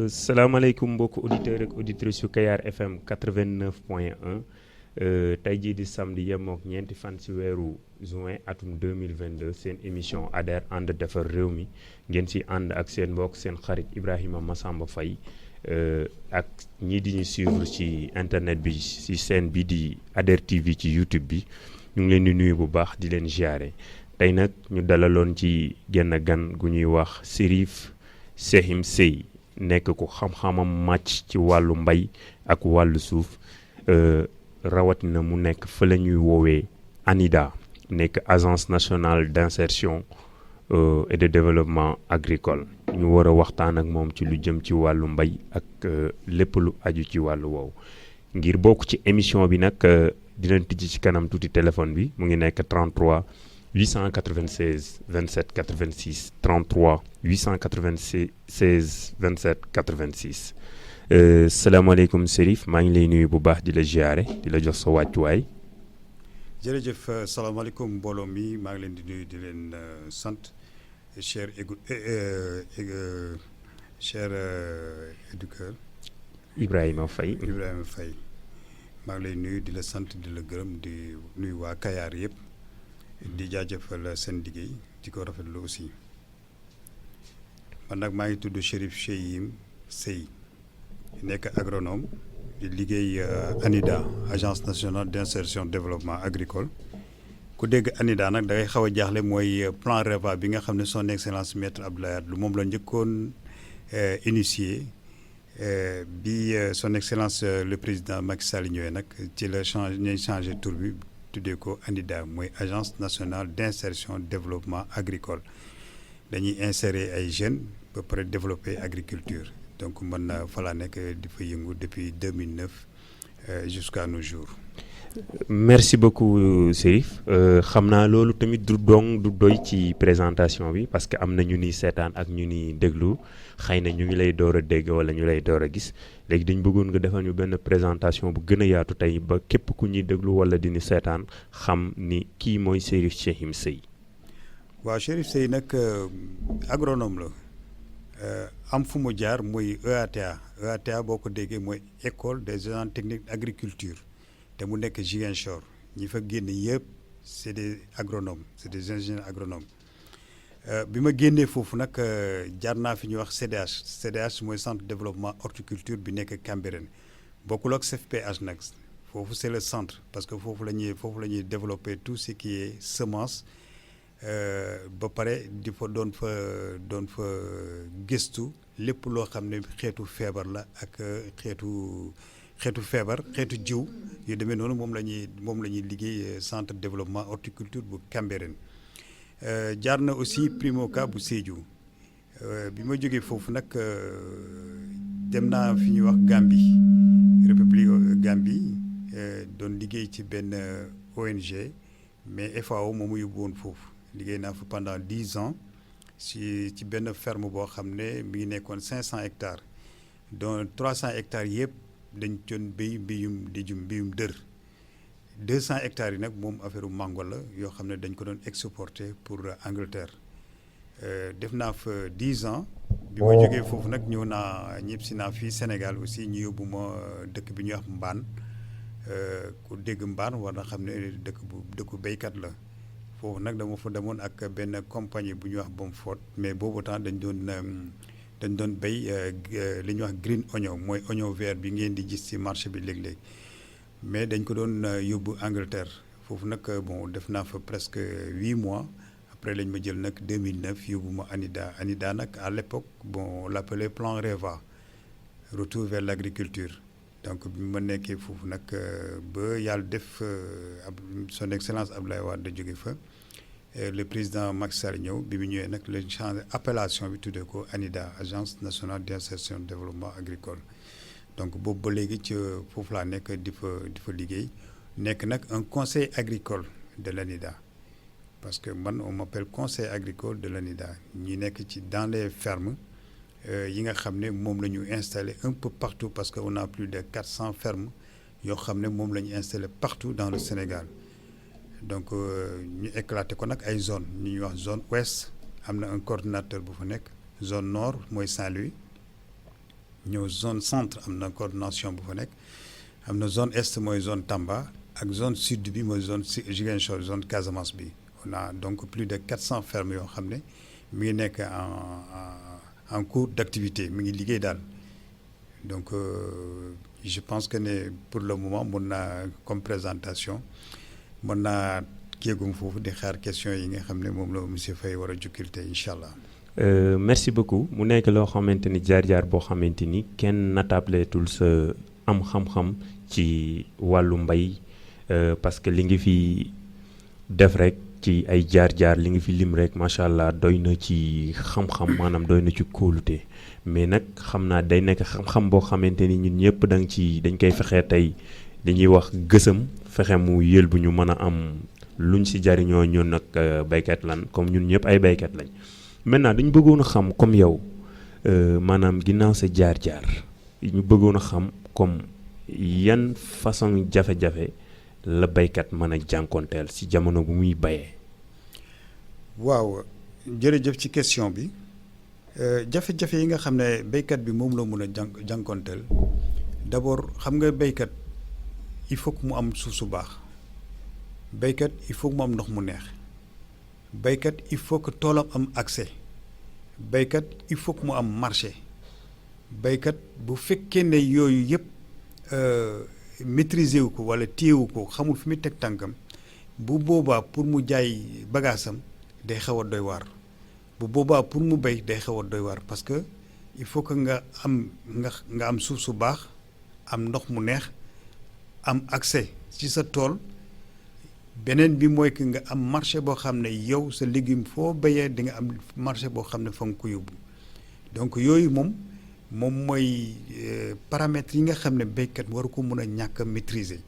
salaamaaleykum mbokki auditeurs ak auditrices yu Kayar FM 89.1 tey jii di samedi yemook ñeenti fan ci weeru juin atum 2022 seen émission ADER ànd defar réew mi ngeen ci ànd ak seen mbokk seen xarit Ibrahima Massamba Faye ak ñii di ñu suivre ci internet bi ci chaîne bi di ADER TV ci YouTube bi ñu ngi leen di nuyu bu baax di leen ziare tey nag ñu dalaloon ci genn gan gu ñuy wax Cherif Cheikhim Seye nekk ku xam-xamam màcc ci wàllu mbay ak wàllu suuf rawatina mu nekk fa la ñuy woowee ANIDA nekk agence nationale d'insertion et de développement agricole ñu war a waxtaan ak moom ci lu jëm ci wàllu mbay ak lépp lu aju ci wàllu woowu ngir bokk ci émission bi nag dinañ tijji ci kanam tuuti téléphone bi mu ngi nekk 33 896 27 86 33 896 27 86 salaamaaleykum Cherif maa ngi lay nuyu bu baax di la ziare di la jox sa wàccuwaay. jërëjëf salaamaaleykum mbooloo mi maa ngi leen di nuyu di leen sant cher éducateur Ibrahima Faye maa ngi lay nuyu di la sant di la gërëm di nuyu waa Kayar yëpp. di jaajëfal seen liggéey di ko rafetlu aussi man nag maa ngi tudd Cherif Cheikhim Seye nekk agronome di liggéey ANIDA agence nationale d'insertion développement agricole ku dégg ANIDA nag da ngay xaw a jaaxle mooy plan REVA bi nga xam ne son excellence maître Abdoulaye Wade moom la njëkkoon initié bi son excellence le président Macky Sall ñëwee nag ci la changé tur bi. tuddee ko ANIDA mooy agence nationale d'insertion développement agricole dañuy insérer ay jeunes ba pare développer agriculture donc man fa laa nekk di fa yëngu depuis 2009 jusqu'à nos jours. merci beaucoup Cherif xam naa loolu tamit du doy ci présentation bi parce que am na ñu ni seetaan ak ñu ni déglu xëy na ñu ngi lay door a dégg wala ñu lay door a gis léegi dañ bëggoon nga defal ñu benn présentation bu gën a yaatu tey ba képp ku ñuy déglu wala di ñu seetaan xam ni kii mooy Cherif Cheikhim Seye. waaw Cherif Seye nag agronome la am fu mu jaar mooy EATA boo ko déggee mooy école des agents techniques agriculture. te mu nekk Ziguinchor ñi fa génn yëpp c'est des agronomes c'est des ingénieurs agronomes bi ma génnee foofu nag jaar naa fi ñuy wax CDH mooy centre de développement horticulture bi nekk Cambérène bokkul ak CFPH nag foofu c'est le centre parce que foofu la ñuy développer tout ce qui est semence ba pare di fa doon fa gëstu lépp loo xam ne xeetu feebar la ak xeetu feebar xeetu jiw yu demee noonu moom la ñuy liggéey centre de développement horticulture bu Cambérène jaar na aussi Primoca bu Sédhiou bi ma jógee foofu nag dem naa fi ñuy wax Gambie république Gambie doon liggéey ci benn ONG mais FAO moom mu yóbbu woon foofu liggéey naa fa pendant 10 ans ci benn ferme boo xam ne mi ngi nekkoon 500 hectares dont 300 hectares yëpp dañ doon mbéyum dër 200 hectares yi nag moom affaire mango la yoo xam ne dañ ko doon exporter pour Angleterre def naa fa 10 ans. bi ma jógee foofu nag ñëpp si naa fii Sénégal aussi ñu yóbbu ma dëkk bi ñuy wax Mbaan ku dégg Mbaan war na xam ne dëkku béykat la foofu nag dama fa demoon ak benn compagnie bu ñuy wax Bomford mais boobu temps dañ doon béy li ñuy wax green oignon mooy oignon vert bi ngeen di gis ci marché bi léeg-léeg mais dañ ko doon yóbbu Angleterre foofu nag bon def naa fa presque 8 mois après lañ ma jël nag 2009 yóbbu ma ANIDA nag à l'époque bon on l'appelait plan REVA retour vers l'agriculture donc bi ma nekkee foofu nag ba yàlla def son excellence Abdoulaye Wade da jóge fa le président Macky Sall ñëw bi mu ñëwee nag lañ changé appellation bi tuddee ko ANIDA agence nationale d'insertion développement agricole donc boobu ba léegi ci foofu laa nekk di fa liggéey nekk nag un conseil agricole de l'ANIDA parce que man on m'appelle conseil agricole de l'ANIDA ñi nekk ci dans les fermes yi nga xam ne moom la ñu installé un peu partout parce que on a plus de 400 fermes yoo xam ne moom la ñu installé partout dans le Sénégal donc ñu éclaté ko nag ay zone ñuy wax zone ouest am na un coordinateur bu fa nekk zone nord mooy Saint-Louis ñëw zone centre am na coordination bu fa nekk am na zone est mooy zone Tamba ak zone sud bi mooy zone Ziguinchor zone Casamance bi on a donc plus de 400 fermes yoo xam ne mi ngi nekk en cours d'activité mi ngi liggéey daal donc je pense que ne pour le moment mën naa comme présentation mën naa kéegum foofu di xaar question yi nga xam ne moom la monsieur Faye war a jukkil tey incha allah. Merci beaucoup mu nekk loo xamante ni jaar-jaar boo xamante ni kenn nattableetul sa am xam-xam ci wàllu mbay parce que li ngi fi def rek ci ay jaar-jaar li ngi fi lim rek macha allah doy na ci xam-xam maanaam doy na ci kóolute mais nag xam naa day nekk xam-xam boo xamante ni ñun ñëpp dañ koy fexe tey dañuy wax gësëm fexe mu yël bu ñu mën a am luñ si jariñoo ñun nag baykat lan comme ñun ñëpp ay baykat lañ. maintenant dañu bëggoon a xam comme yow maanaam ginnaaw sa jaar-jaar ñu bëggoon a xam comme yan façon jafe-jafe la baykat mën a jànkonteel si jamono bu muy bayee. waaw jërëjëf ci question bi jafe-jafe yi nga xam ne baykat bi moom la mun a jànkonteel d'abord xam nga baykat il faut que mu am suuf su baax baykat il faut que mu am ndox mu neex. baykat il faut que toolam am accès baykat il faut que mu am marché baykat bu fekkee ne yooyu yëpp maîtriser wu ko wala téyewu ko xamul fi muy teg tànkam bu boobaa pour mu jaay bagaasam day xaw a doy waar bu boobaa pour mu bay day xaw a doy waar parce que il faut que nga am suuf su baax am ndox mu neex am accès ci sa tool. beneen bi mooy que nga am marché boo xam ne yow sa légume foo bayee di nga am marché boo xam ne fa nga ko yóbbu donc yooyu moom mooy paramètres yi nga xam ne béykat waru ko mën a ñàkk a maîtriser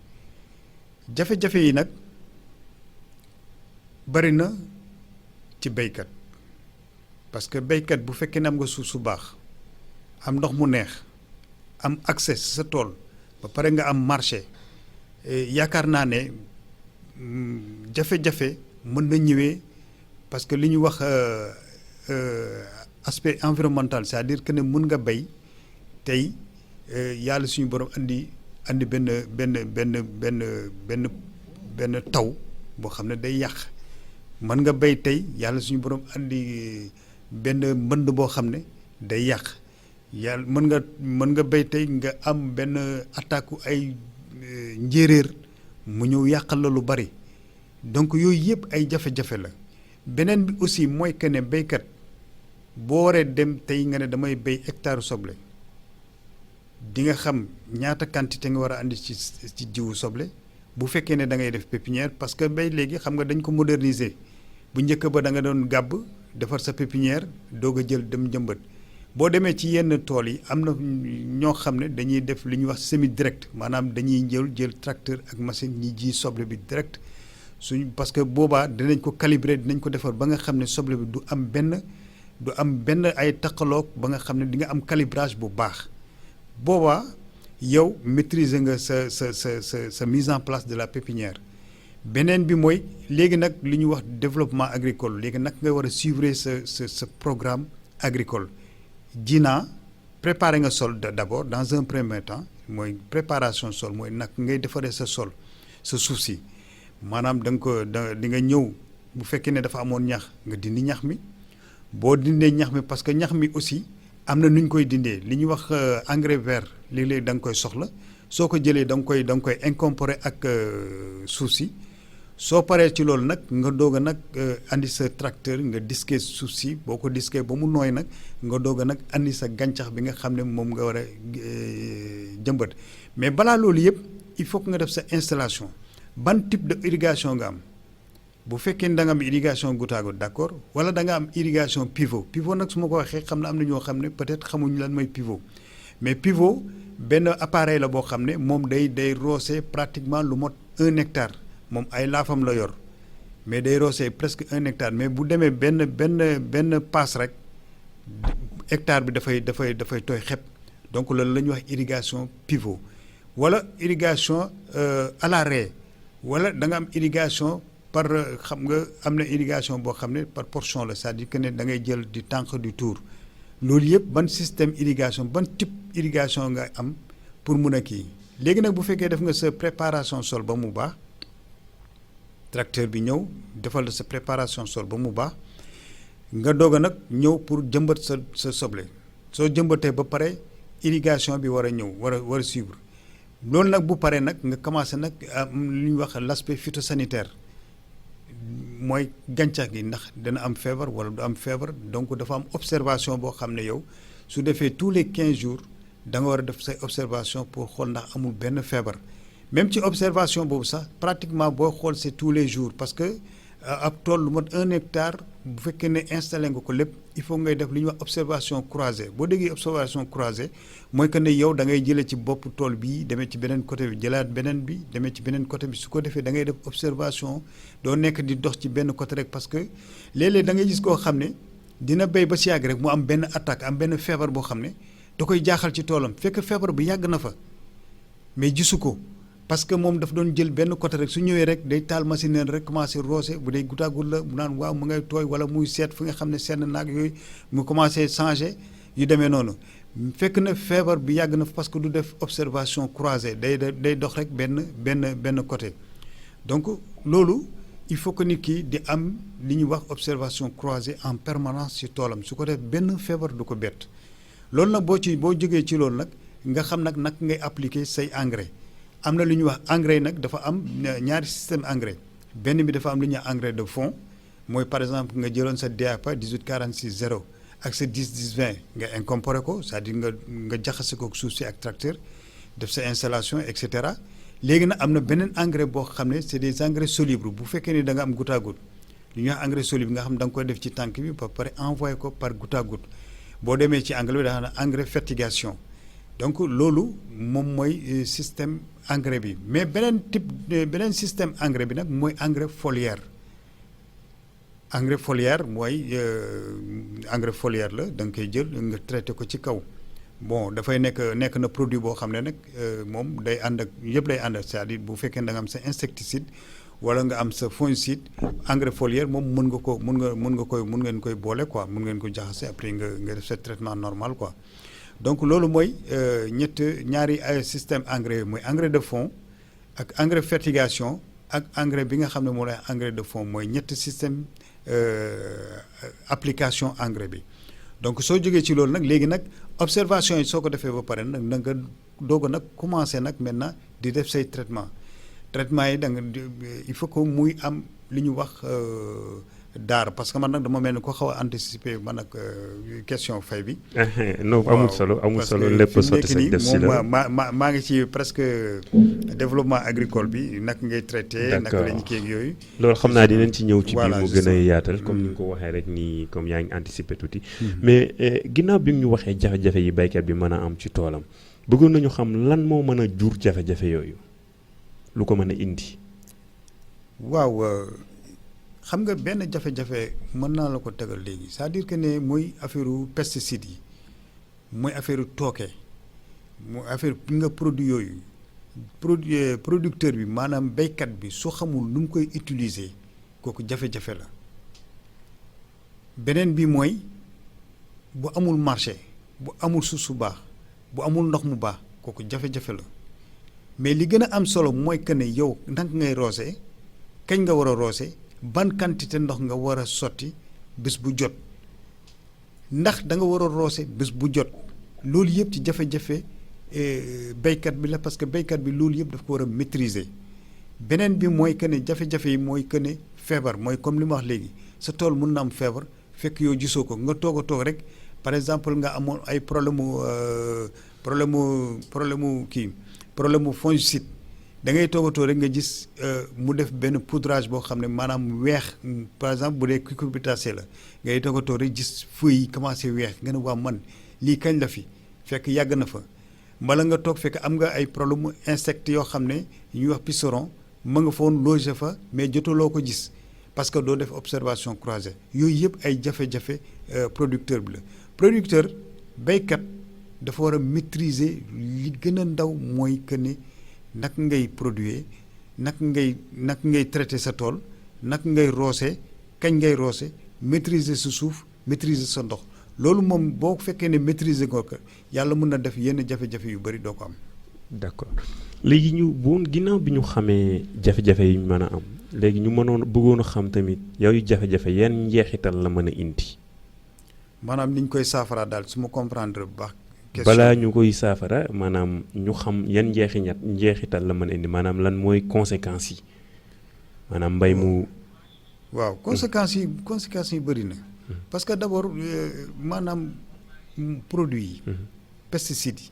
jafe-jafe yi nag bari na ci béykat parce que béykat bu fekkee ne am nga suuf su baax am ndox mu neex am accès sa tool ba pare nga am marché yaakaar naa ne jafe-jafe mën na ñëwee parce que li ñu wax aspect environnemental c'est-à-dire que ne mën nga bay tey yàlla suñu borom andi benn taw boo xam ne day yàq mën nga bay tey yàlla suñu borom andi benn mbënd boo xam ne day yàq yàlla mën nga bay tey nga am benn attaque ay njéeréer mu ñëw yàqal la lu bari donc yooyu yëpp ay jafe-jafe la beneen bi aussi mooy que ne béykat boo waree dem tey nga ne damay béy hectare soble di nga xam ñaata quantité nga war a andi ci jiwu soble bu fekkee ne da ngay def pépinière parce que béy léegi xam nga dañ ko moderniser bu njëkk ba da nga doon gàbb defar sa pépinière doog a jël dem jëmbat boo demee ci yenn tool yi am na ñoo xam ne dañuy def li ñuy wax semi direct maanaam dañuy jël tracteur ak machine ñi ji soble bi direct parce que boobaa dinañ ko calibrer dinañ ko defar ba nga xam ne soble bi du am benn ay taqaloog ba nga xam ne di nga am calibrage bu baax boobaa yow maîtriser nga sa mise en place de la pépinière beneen bi mooy léegi nag li ñuy wax développement agricole léegi nag nga war a suivre sa programme agricole jinaa préparer nga sol d'abord dans un premier temps mooy préparation sol mooy nag ngay defaree sa sol sa suuf si maanaam di nga ñëw bu fekkee ne dafa amoon ñax nga dindi ñax mi boo dindee ñax mi parce que ñax mi aussi am na nu ñu koy dindee li ñuy wax engrais vert léeg-léeg da nga koy soxla soo ko jëlee da nga koy incorporer ak suuf si soo paree ci loolu nag nga doog a nag andi sa tracteur nga disquer suuf si boo ko disquer ba mu nooy nag nga doog a nag andi sa gàncax bi nga xam ne moom nga war a jëmbat mais balaa loolu yëpp il faut que nga def sa installation ban type de irrigation nga am bu fekkee ne da nga am irrigation goutte à goutte d'accord wala da nga am irrigation pivot nag su ma ko waxee xam na am na ñoo xam ne peut-être xamuñu lan mooy pivot mais pivot benn appareil la boo xam ne moom day roose pratiquement lu mot 1 hectare moom ay laafam la yor mais day roose presque 1 hectare mais bu demee benn passe rek hectare bi dafay tooy xepp donc loolu la ñuy wax irrigation pivot wala irrigation à la raie wala da nga am irrigation par xam nga am na irrigation boo xam ne par portion la c'est-à-dire que ne da ngay jël di tànk du tour loolu yëpp ban système irrigation ban type irrigation nga am pour mun a kii léegi nag bu fekkee def nga sa préparation sol ba mu baax tracteur bi ñëw defal sa préparation sol ba mu baax nga doog a nag ñëw pour jëmbat sa soble soo jëmbatee ba pare irrigation bi war a ñëw war a suivre loolu nag bu paree nag nga commencé nag lu ñuy wax l'aspect phytosanitaire mooy gàncax gi ndax dana am feebar wala du am feebar donc dafa am observation boo xam ne yow su defee tous les 15 jours da nga war a def say observation pour xool ndax amul benn feebar même ci observation boobu sax pratiquement boo xool c'est tous les jours parce que ab tool lu mot 1 hectare bu fekkee ne installé nga ko lépp il faut ngay def li ñuy wax observation croisée boo déggee observation croisée mooy que ne yow da ngay jëlee ci bopp tool bii demee ci beneen côté bi jëlaat beneen bi demee ci beneen côté bi su ko defee da ngay def observation doo nekk di dox ci benn côté rek parce que léeg-léeg da ngay gis koo xam ne dina béy ba si yàgg rek mu am benn attaque am benn feebar boo xam ne da koy jaaxal ci toolam fekk feebar bi yàgg na fa mais gisu ko parce que moom daf doon jël benn côté rek su ñëwee rek day taal machine rek commencé roose bu dee goutte à goutte la mu naan waaw mu ngay tooy wala muy seet fu nga xam ne seen naag yooyu mu commencé changé yu demee noonu fekk na feebar bi yàgg na parce que du def observation croisée day dox rek benn côté donc loolu il faut que nit ki di am li ñuy wax observation croisée en permanence ci toolam su ko def benn feebar du ko bett loolu nag boo jógee ci loolu nag nga xam nag ngay appliquer say engrais am na lu ñuy wax engrais nag dafa am ñaari système engrais benn bi dafa am lu ñuy wax engrais de fond mooy par exemple nga jëloon sa DAP 18 46 0 ak sa 10 10 20 nga incorporé ko c'est-à-dire nga jaxase ko suuf si ak tracteur def sa installation et cetera léegi nag am na beneen engrais boo xam ne c'est des engrais solubles bu fekkee ni da nga am goutte à goutte lu ñuy wax engrais soluble nga xam da nga koy def ci tànk bi ba pare envoyé ko par goutte à goutte boo demee ci engrais bi dafa am engrais fertigation donc loolu moom mooy système engrais bi mais beneen système engrais bi nag mooy engrais foliaire mooy engrais foliaire la da nga koy jël nga traité ko ci kaw bon dafay nekk na produit boo xam ne nag moom day ànd ak yëpp day ànd ak c'est-à-dire bu fekkee da nga am sa insecticide wala nga am sa fongicide engrais foliaire moom mën ngeen koy boole quoi mën ngeen ko jaxase après nga def sa traitement normal quoi. donc loolu mooy ñaari système engrais mooy engrais de fond ak engrais fertigation ak engrais bi nga xam ne moo lay engrais de fond mooy ñetti système application engrais bi donc soo jógee ci loolu nag léegi nag observation yi soo ko defee ba pare nag na nga doog a nag commencé nag maintenant di def say traitement yi da nga il faut que muy am li ñu wax daar parce que man nag dama mel ni ko xaw a anticiper man ak question fay bi. non amul solo lépp sotti sax def si la maa ngi ci presque développement agricole bi naka ngay traité. naka lañu kii ak yooyu. loolu xam naa dinañ ci ñëw ci biir mu gën a yaatal comme ni nga ko waxee rek nii comme yaa ngi anticiper tuuti. mais ginnaaw bi ñu waxee jafe-jafe yi baykat bi mën a am ci toolam bëggoon nañu xam lan moo mën a jur jafe-jafe yooyu lu ko mën a indi. waaw. xam nga benn jafe-jafe mën naa la ko tegal léegi c'est-à-dire que ne mooy affaire pesticides yi mooy affaire tooke mooy affaire bi nga produit yooyu producteur bi maanaam béykat bi su xamul nu mu koy utiliser kooku jafe-jafe la beneen bi mooy bu amul marché bu amul suuf su baax bu amul ndox mu baax kooku jafe-jafe la mais li gën a am solo mooy que ne yow naka ngay roose kañ nga war a roose ban quantité ndox nga war a sotti bés bu jot ndax da nga war a roose bés bu jot loolu yëpp ci jafe-jafe béykat bi la parce que béykat bi loolu yëpp daf ko war a maîtriser beneen bi mooy que ne jafe-jafe yi mooy que ne feebar mooy comme li ma wax léegi sa tool mun na am feebar fekk yow gisoo ko nga toog a toog rek par exemple nga amoon ay problème mu fongicide da ngay toogatoo rek nga gis mu def benn poudrage boo xam ne maanaam weex par exemple bu dee cucurbitacée la ngay toogatoo rek gis feuilles yi commencé weex nga ne waa man lii kañ la fi fekk yàgg na fa mbala nga toog fekk am nga ay problème mu insectes yoo xam ne ñuy wax puceron ma nga fa woon loge fa mais jotuloo ko gis parce que doo def observation croisée yooyu yëpp ay jafe-jafe producteur bi la producteur béykat dafa war a maîtriser li gën a ndaw mooy que ne naka ngay produire naka ngay traiter sa tool naka ngay roose kañ ngay roose maîtriser sa suuf maîtriser sa ndox loolu moom boo fekkee ne maîtriser ko yàlla mën na def yenn jafe-jafe yu bëri doo ko am. d'accord léegi ñu bu ginnaaw bi ñu xamee jafe-jafe yi ñu mën a am léegi ñu bëggoon a xam tamit yooyu jafe-jafe yan njeexital la mën a indi. maanaam ni ñu koy saafara daal su ma comprendre bu baax. balaa ñu koy saafara maanaam ñu xam yan njeexital la mën a indi maanaam lan mooy conséquences yi maanaam mbay mu. waaw conséquences yi bëri na. parce que d'abord maanaam produit yi. pesticides yi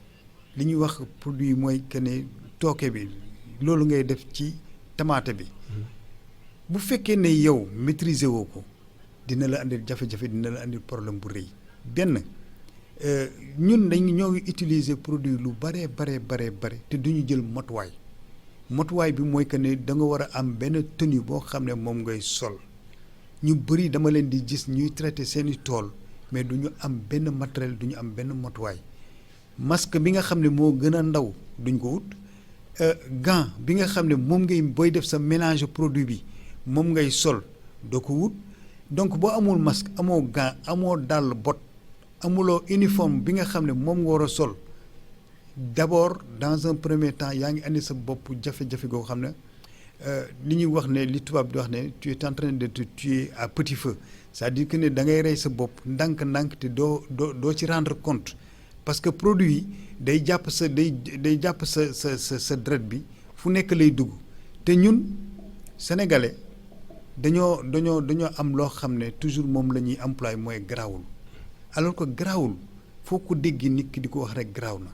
li ñuy wax produit yi mooy que ne tooke bi loolu ngay def ci tamaate bi bu fekkee ne yow maîtriser woo ko dina la andil jafe-jafe dina la andil problème bu rëy benn ñun ñoo ngi utiliser produit lu bare te du ñu jël motuwaay bi mooy que ne da nga war a am benn tenue boo xam ne moom ngay sol ñu bëri dama leen di gis ñuy traiter seeni tool mais du ñu am benn matériel du ñu am benn motuwaay masque bi nga xam ne moo gën a ndaw duñ ko wut gant bi nga xam ne moom ngay booy def sa mélange produit bi moom ngay sol doo ko wut donc boo amul masque amoo gant amoo dàll bot amuloo uniforme bi nga xam ne moom nga war a sol d'abord dans un premier temps yaa ngi andi sa bopp jafe-jafe goo xam ne li ñuy wax ne li tubaab di wax ne tu es en train de te tuer à petit feu c'est-à-dire que ne da ngay rey sa bopp ndànk-ndànk te doo ci rendre compte parce que produit yi day jàpp sa deret bi fu nekk lay dugg te ñun sénégalais dañoo am loo xam ne toujours moom la ñuy employé mooy garaawul alors que garaawul foo ko dégg nit ki di ko wax rek garaaw na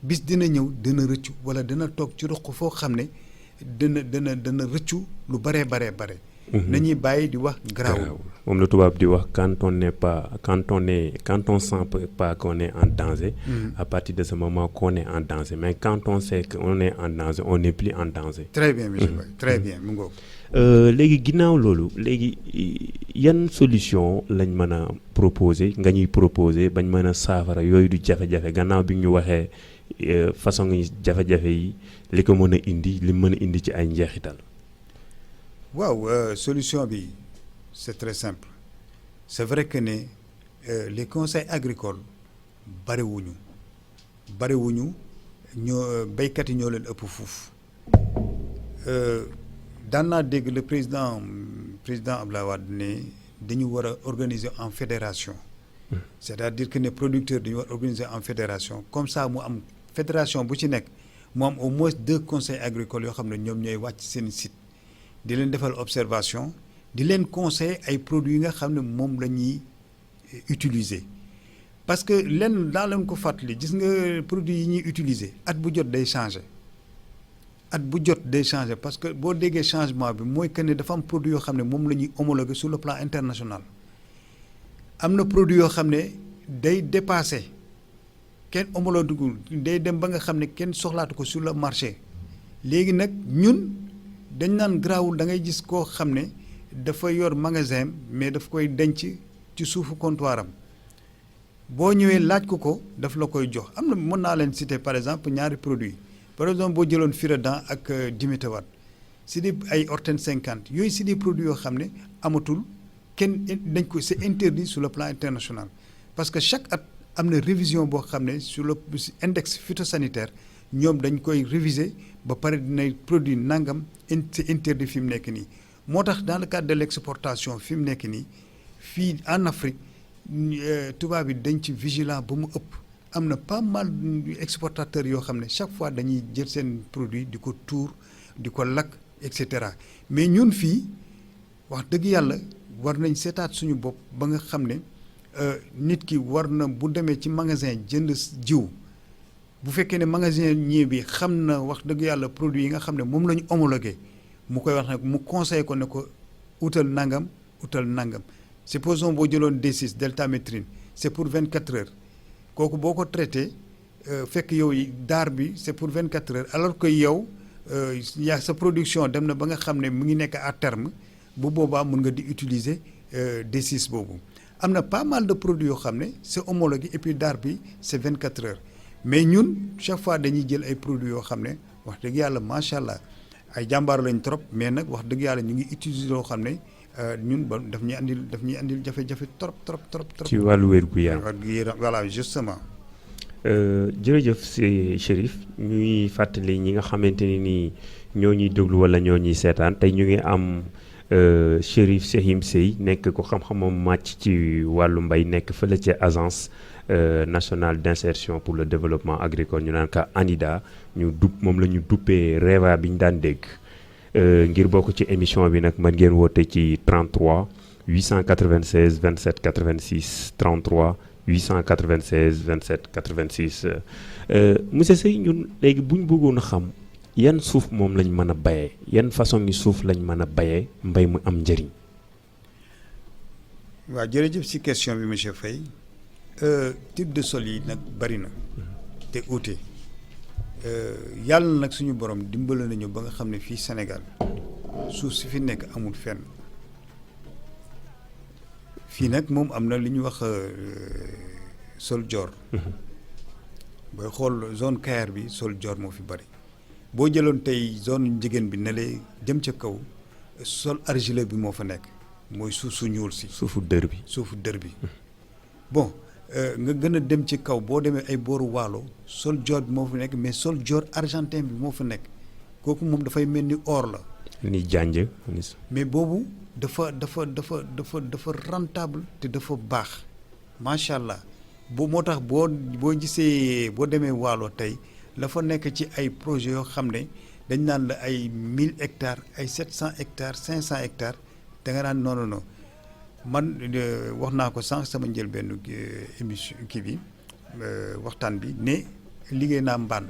bis dina ñëw dana rëccu wala dana toog ci roq foo xam ne dana rëccu lu bare. nañuy bàyyi di wax garaawul. moom la tubaab di wax quand on sent pas qu'on est en danger. à partir de ce moment qu'on est en danger mais quand on sait qu'on est en danger on n'est plus en danger. très bien monsieur Mbaye très bien mu ngoog. léegi ginnaaw loolu léegi yan solution lañ mën a proposer nga ñuy proposer bañ mën a saafara yooyu du jafe-jafe gannaaw bi ñu waxee façon yi jafe-jafe yi li ko mën a indi li mën a indi ci ay njeexital. waaw solution bi c'est très simple c'est vrai que ne les conseils agricoles bariwuñu béykat yi ñoo leen ëpp fuuf daan naa dégg le président Abdoulaye Wade ne dañu war a organiser en fédération c'est-à-dire que ne producteurs dañu war a organiser en fédération comme ça mu am fédération bu ci nekk mu am au moins 2 conseils agricoles yoo xam ne ñoom ñooy wàcc seen site di leen defal observation di leen conseiller ay produits yi nga xam ne moom la ñuy utiliser parce que lenn daa leen ko fàttali gis nga produits yi ñuy utiliser at bu jot day changer parce que boo déggee changement bi mooy que ne dafa am produit yoo xam ne moom la ñuy homologuer sur le plan international am na produit yoo xam ne day dépasser kenn homologué day dem ba nga xam ne kenn soxlaatu ko sur le marché léegi nag ñun dañ naan garaawul da ngay gis koo xam ne dafa yor magasin mais daf koy denc ci suufu comptoir am boo ñëwee laaj ko daf la koy jox am na mën naa leen citer par exemple ñaari produits par exemple boo jëloon Firadan ak Dimetewat c'est des ay Orten 50 yooyu c'est des produits yoo xam ne amatul kenn dañ ko c'est interdit sur le plan international parce que chaque at am na révision boo xam ne sur le index phytosanitaire ñoom dañ koy réviser ba pare dinay produit nangam c'est interdit fi mu nekk nii moo tax dans le cadre de l'exportation fi mu nekk nii fii en Afrique tubaab yi dañ ci vigilant ba mu ëpp am na pas mal exportateurs yoo xam ne chaque fois dañuy jël seen produit di ko tuur di ko lakk et cetera mais ñun fii wax dëgg yàlla war nañ seetaat suñu bopp ba nga xam ne nit ki war na bu demee ci magasin jënd jiw bu fekkee ne magasinier bi xam na wax dëgg yàlla produit yi nga xam ne moom la ñu homologué mu koy wax nag mu conseillé ko ne ko utal nangam supposons boo jëloon D6 deltamétrine c'est pour 24 heures kooku boo ko traité fekk yow daar bi c'est pour 24 heures alors que yow yaa sa production dem na ba nga xam ne mu ngi nekk à terme bu boobaa mun nga di utiliser D6 boobu am na pas mal de produits yoo xam ne c'est homologué et puis daar bi c'est 24 heures mais ñun chaque fois dañuy jël ay produits yoo xam ne wax dëgg yàlla macha allah ay jàmbaar lañ trop mais nag wax dëgg yàlla ñu ngi utiliser loo xam ne ñun ba daf ñuy andil jafe-jafe trop. ci wàllu wér-gu-yaram. voilà justement. jërëjëf si Chérif ñuy fàttali ñi nga xamante ni ñoo ñuy déglu wala ñoo ñuy seetaan tey ñu ngi am Chérif Cheikhim Seye nekk ko xam-xamam màcc ci wàllu mbay nekk fële ca agence nationale d'insertion pour le développement agricole ñu naan ka ANIDA moom la ñu duppee REVA bi ñu daan dégg ngir bokk ci émission bi nag mën ngeen woote ci 33 896 27 86 33 896 27 86 monsieur Seye ñun léegi bu ñu bëggoon a xam yan suuf moom lañ mën a bayee yan façon yi suuf lañ mën a bayee mbay mu am njëriñ. waaw jërëjëf si question bi monsieur Faye type de sol yi nag bari na te uute yàlla nag suñu borom dimbale nañu ba nga xam ne fii Sénégal suuf si fi nekk amul fenn fii nag moom am na li ñuy wax sol joor booy xool zone Kayar bi sol joor moo fi bari boo jëloon tey zone njigéen bi ne lee jëm ca kaw sol argileux bi moo fa nekk mooy suuf su ñuul si suufu dër bi bon nga gën a dem ci kaw boo demee ay booru waalo sol joor bi moo fa nekk mais sol joor argentin bi moo fa nekk kooku moom dafay mel ni or la ni jànj mais boobu dafa rentable te dafa baax macha allah moo tax boo gisee boo demee waalo tey la fa nekk ci ay projets yoo xam ne dañ naan la ay 1000 hectares ay 700 hectares 500 hectares da nga naan non man wax naa ko sànq sama njëlbéenu émission kii bi waxtaan bi ne liggéey naa mbànd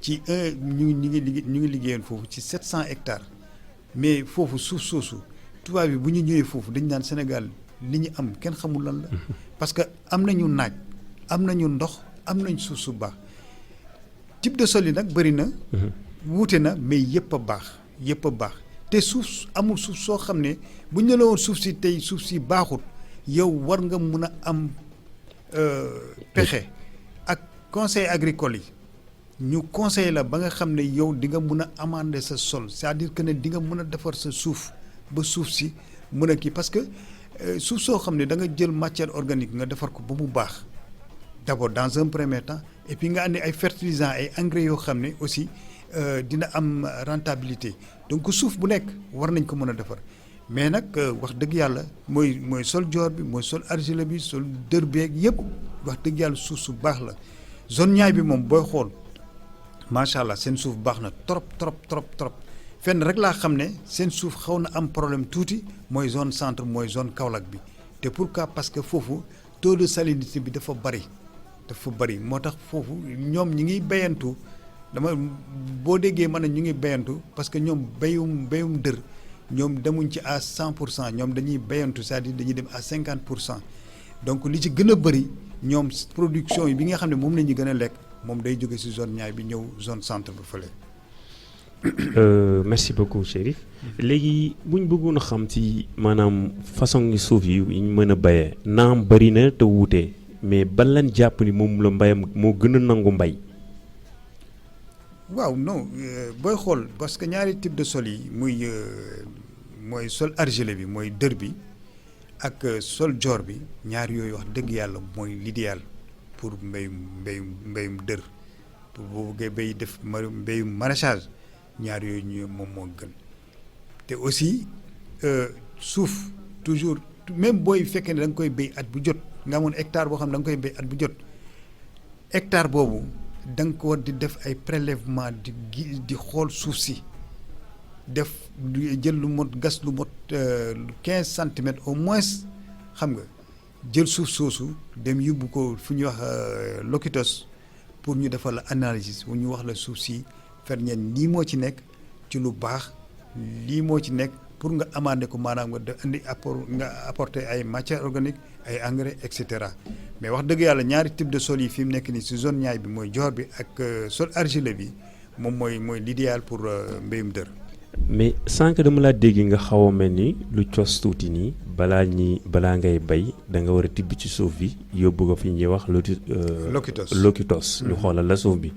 ci ñu ngi liggéeyoon foofu ci 700 hectares mais foofu suuf soosu tubaab bi bu ñu ñëwee foofu dañ naan Sénégal li ñu am kenn xamul lan la parce que am nañu naaj am nañu ndox am nañ suuf su baax type de sol yi nag bëri na wuute na mais yëpp a baax te suuf amul suuf soo xam ne bu ñu la woon suuf si tey suuf si baaxut yow war nga mun a am pexe ak conseil agricole yi ñu conseil la ba nga xam ne yow di nga mun a amender sa sol c'est-à-dire que ne di nga mun a defar sa suuf ba suuf si mun a kii parce que suuf soo xam ne da nga jël matière organique nga defar ko ba mu baax d'abord dans un premier temps et puis nga andi ay fertilisants ay engrais yoo xam ne aussi dina am rentabilité donc suuf bu nekk war nañ ko mën a defar mais nag wax dëgg yàlla mooy sol joor bi mooy sol argile bi sol dër beeg yëpp wax dëgg yàlla suuf su baax la zone ñaay bi moom booy xool macha allah seen suuf baax na trop fenn rek laa xam ne seen suuf xaw na am problème tuuti mooy zone centre mooy zone Kaolack bi te pourquoi parce que foofu taux de salinité bi dafa bari moo tax foofu ñoom ñi ngi bayantu boo déggee mën na ñu ngi bayantu parce que ñoom béyum dër ñoom demuñ ci à 100% ñoom dañuy bayantu c'est-à-dire dañuy dem à 50% donc li ci gën a bëri ñoom production yi bi nga xam ne moom la ñu gën a lekk moom day jóge ci zone ñaay bi ñëw zone centre ba fële. merci beaucoup Chérif léegi bu ñu bëggoon a xam ci maanaam façon suuf yi ñu mën a bayee naam bëri na te wuute mais ban lan jàpp ni moom la mbayam moo gën a nangu mbay. waaw non booy xool parce que ñaari type de sol yi mooy sol argileux bi mooy dër bi ak sol joor bi ñaar yooyu wax dëgg yàlla mooy l'idéal pour mbéyum dër pour boo bëggee béy def mbéyum maraîchage ñaar yooyu moom moo gën te aussi suuf toujours même booy fekkee ne da nga koy béy at bu jot nga amoon hectare boo xam ne da nga koy béy at bu jot hectare boobu da nga ko war di def ay prélèvement di xool suuf si def jël lu mot gas lu mot 15 centimètres au moins xam nga jël suuf soosu dem yóbbu ko fu ñuy wax lokitos pour ñu defal la analyse wu ñu wax la suuf si ferñeent lii moo ci nekk ci lu baax lii moo ci nekk pour nga amandé ko maanaam nga def indi apporter ay matières organiques ay engrais et cetera mais wax dëgg yàlla ñaari type de sol yi fi mu nekk nii si zone ñaay bi mooy joor bi ak sol argileux bi moom mooy l'idéal pour mbéyum dër. mais sànq dama laa dégg nga xaw a mel ni lu cos tuuti nii balaa ngay bay da nga war a tibb ci suuf bi yóbbu ko fi ñuy wax lokitos ñu xoolal la suuf bi.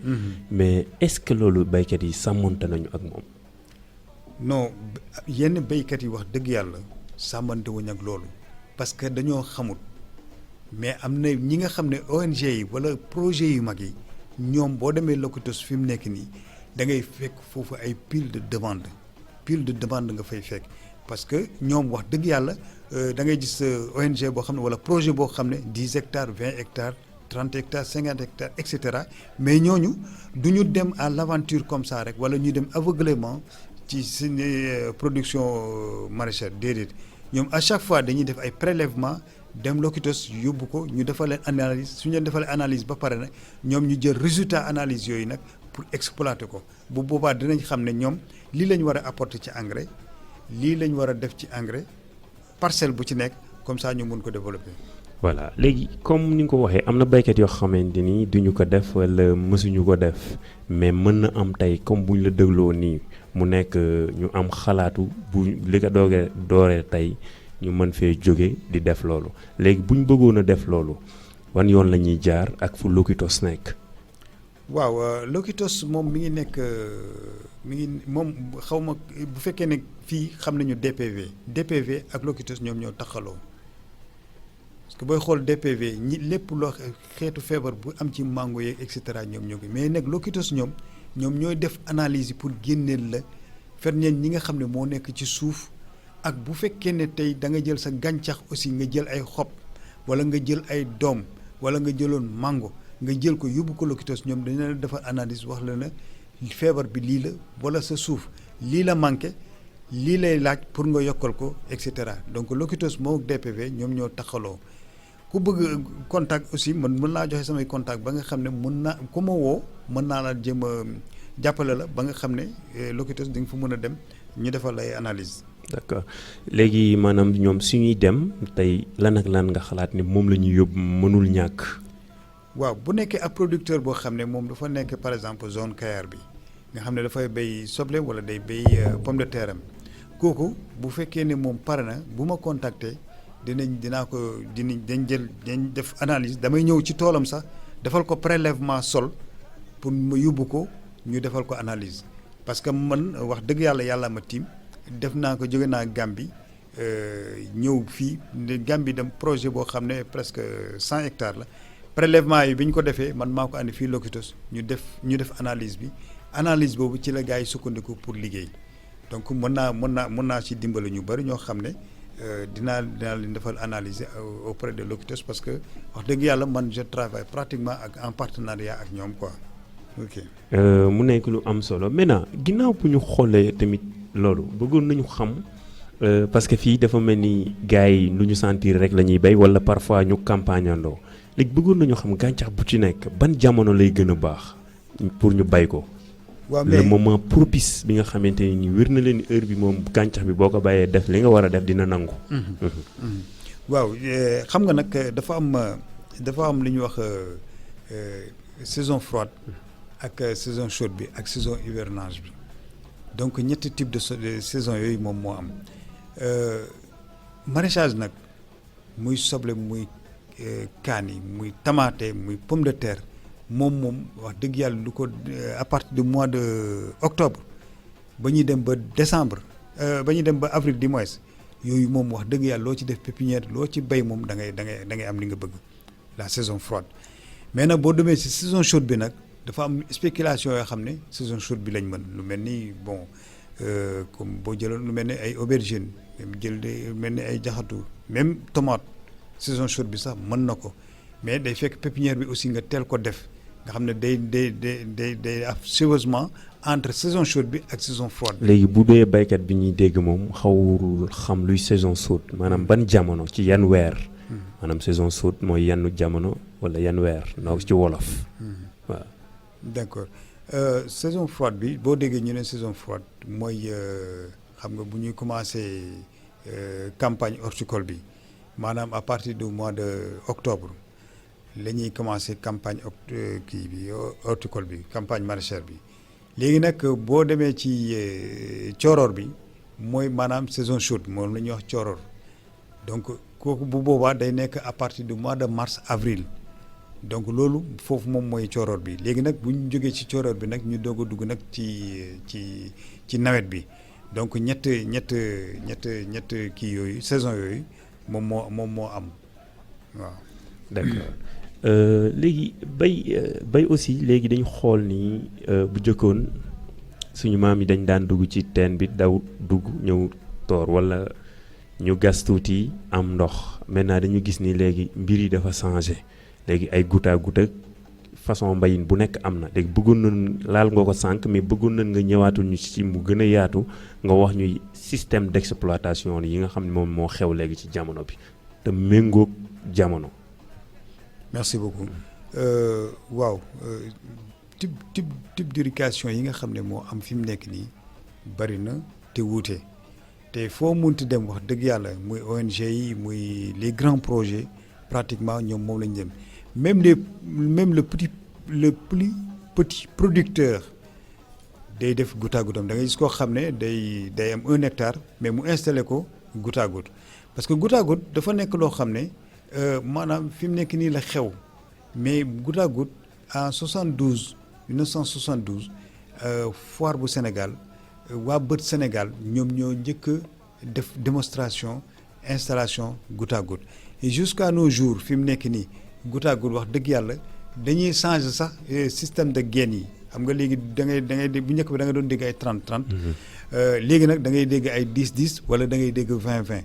mais est-ce que loolu baykat yi sàmmonte nañu ak moom. non yenn béykat yi wax dëgg yàlla sàmmante wuñ ak loolu parce que dañoo xamut mais am na ñi nga xam ne ONG yi wala projet yu mag yi ñoom boo demee Lokitos fi mu nekk nii da ngay fekk foofu ay pile de demande nga fay fekk parce que ñoom wax dëgg yàlla da ngay gis ONG boo xam ne wala projet boo xam ne 10 hectares 20 hectares 30 hectares 50 hectares et cetera mais ñooñu du ñu dem à l'aventure comme ça rek wala ñu dem aveuglément ci seen production maraîchère déedéet ñoom à chaque fois dañuy def ay prélèvements dem Lokitos yóbbu ko ñu defal leen analyse su ñu leen defalee analyse ba pare nag ñoom ñu jël résultat analyse yooyu nag pour exploiter ko bu boobaa dinañ xam ne ñoom lii lañ war a apporter ci engrais lii lañ war a def ci engrais parcelle bu ci nekk comme ça ñu mun ko développer. voilà léegi comme ni nga ko waxee am na béykat yoo xamante ni duñu ko def wala mësuñu ko def mais mën na am tey comme buñ la dégloo nii mu nekk ñu am xalaatu bu li ko dooree tey ñu mën fee jóge di def loolu léegi buñ bëggoon a def loolu wan yoon la ñuy jaar ak fu Lokitos nekk. waaw Lokitos moom mi ngi nekk moom xaw ma bu fekkee ne fii xam nañu DPV ak Lokitos ñoom ñoo taxaloo parce que booy xool DPV ñi lépp loo xeetu feebar bu am ci mango yeeg et cetera ñoom ñoo ko mais nag Lokitos ñoom ñooy def analyse yi pour génneel la ferñeent ñi nga xam ne moo nekk ci suuf ak bu fekkee ne tey da nga jël sa gàncax aussi nga jël ay xob wala nga jël ay doom wala nga jëloon mango nga jël ko yóbbu ko Lokitos ñoom dañu la defar analyse wax la ne feebar bi lii la wala sa suuf lii la manqué lii lay laaj pour nga yokkal ko et cetera donc Lokitos moo DPV ñoom ñoo taxaloo ku bëgg contact aussi mën naa joxe samay contact ba nga xam ne mën naa ku ma woo mën naa la jëm a jàppale la ba nga xam ne Lokitos di nga fa mën a dem ñu defal ay analyse. d'accord léegi maanaam ñoom suñuy dem tey lan ak lan nga xalaat ni moom la ñuy yóbbu mënul ñàkk. waaw bu nekkee ab producteur boo xam ne moom dafa nekk par exemple zone Kayar bi nga xam ne dafay béy soble wala day béy pomme de terre am kooku bu fekkee ne moom pare na bu ma contacter dinañ def analyse damay ñëw ci toolam sax defal ko prélèvement sol pour ma yóbbu ko ñu defal ko analyse parce que man wax dëgg yàlla ma tiim def naa ko jóge naa Gambie ñëw fii Gambie dem projet boo xam ne presque 100 hectares la prélèvement yi bi ñu ko defee man maa ko andi fii Lokitos ñu def analyse bi analyse boobu ci la gars yi sukkandiku pour liggéey donc mën naa ci dimbali ñu bari ñoo xam ne dinaa leen defal analyse auprès de Lokitos parce que wax dëgg yàlla man je travaille pratiquement en partenariat ak ñoom quoi ok. mu nekk lu am solo maintenant ginnaaw bu ñu xoolee tamit loolu bëggoon nañu xam parce que fii dafa mel ni gars yi lu ñu sentir rek la ñuy béy wala parfois ñu campagne andoo léegi bëggoon nañu xam gàncax bu ci nekk ban jamono lay gën a baax pour ñu bay ko. waaw mais le moment propice bi nga xamante ni wér na leen heure bi moom gàncax bi boo ko bàyyee def li nga war a def dina nangu. waaw xam nga nag dafa am li ñuy wax saison froide ak saison chaude bi ak saison hivernage bi donc ñetti type de saison yooyu moom moo am maraîchage nag muy soble muy kaani muy tamaate muy pomme de terre moom wax dëgg yàlla lu ko à partir du mois de octobre ba ñuy dem ba décembre ba ñuy dem ba avril du moins yooyu moom wax dëgg yàlla loo ci def pépinière loo ci béy moom da ngay am li nga bëgg la saison froide mais nag boo demee ci saison chaude bi nag dafa am spéculation yoo xam ne saison chaude bi lañ mën lu mel ni bon comme boo jëloon lu mel ni ay aubergine jël lu mel ni ay jaxatu même tomate saison chaude bi sax mën na ko mais day fekk pépinière bi aussi nga teel ko def nga xam ne day af sérieusement entre saison chaude bi ak saison froide. léegi bu dee baykat bi ñuy dégg moom xawul xam luy saison chaude maanaam ban jamono ci yan weer. maanaam saison chaude mooy yan jamono wala yan weer noo ci wolof. waaw. d'accord saison froide bi boo déggee ñu ne saison froide mooy xam nga bu ñuy commencer campagne horticole bi maanaam à partir du mois de octobre la ñuy commencer campagne kii bi horticole bi campagne maraîchère bi léegi nag boo demee ci cooroor bi mooy maanaam saison chaude moom la ñuy wax cooroor donc kooku bu boobaa day nekk à partir du mois de mars avril donc loolu foofu moom mooy cooroor bi léegi nag bu ñu jógee ci cooroor bi nag ñu doog a dugg nag ci nawet bi donc ñett kii yooyu saison yooyu moom moo am waaw. d'accord léegi bay aussi léegi dañu xool ni bu jëkkoon suñu maam yi dañ daan dugg ci teen bi daw dugg ñëw toor wala ñu gas tuuti am ndox maintenant dañu gis ni léegi mbir yi dafa changé léegi ay goutte à goutte façon mbayin bu nekk am na léegi bëggoon nañ laal nga ko sànq mais bëggoon nañ nga ñëwaatul ñu ci mu gën a yaatu nga wax ñuy système d'exploitation yi nga xam ne moom moo xew léegi ci jamono bi te méngoog jamono. merci beaucoup waaw type d'irrigation yi nga xam ne moo am fi mu nekk nii bari na te wuute te foo munti dem wax dëgg yàlla muy ONG yi muy les grands projets pratiquement ñoom moom lañu dem même le plus petit producteur day def goutte à goutte am da ngay gis koo xam ne day am 1 hectare mais mu installé ko goutte à goutte parce que goutte à goutte dafa nekk loo xam ne maanaam fi mu nekk nii la xew mais goutte à goutte en 1972 foire bu Sénégal waa bët Sénégal ñoom ñoo njëkk a def démonstration installation goutte à goutte et jusqu'à nos jours fi mu nekk nii goutte à goutte wax dëgg yàlla dañuy changer sax système de gaine yi xam nga léegi da ngay bu njëkk bi da nga doon dégg ay 30-30. léegi nag da ngay dégg ay 10-10 wala da ngay dégg 20-20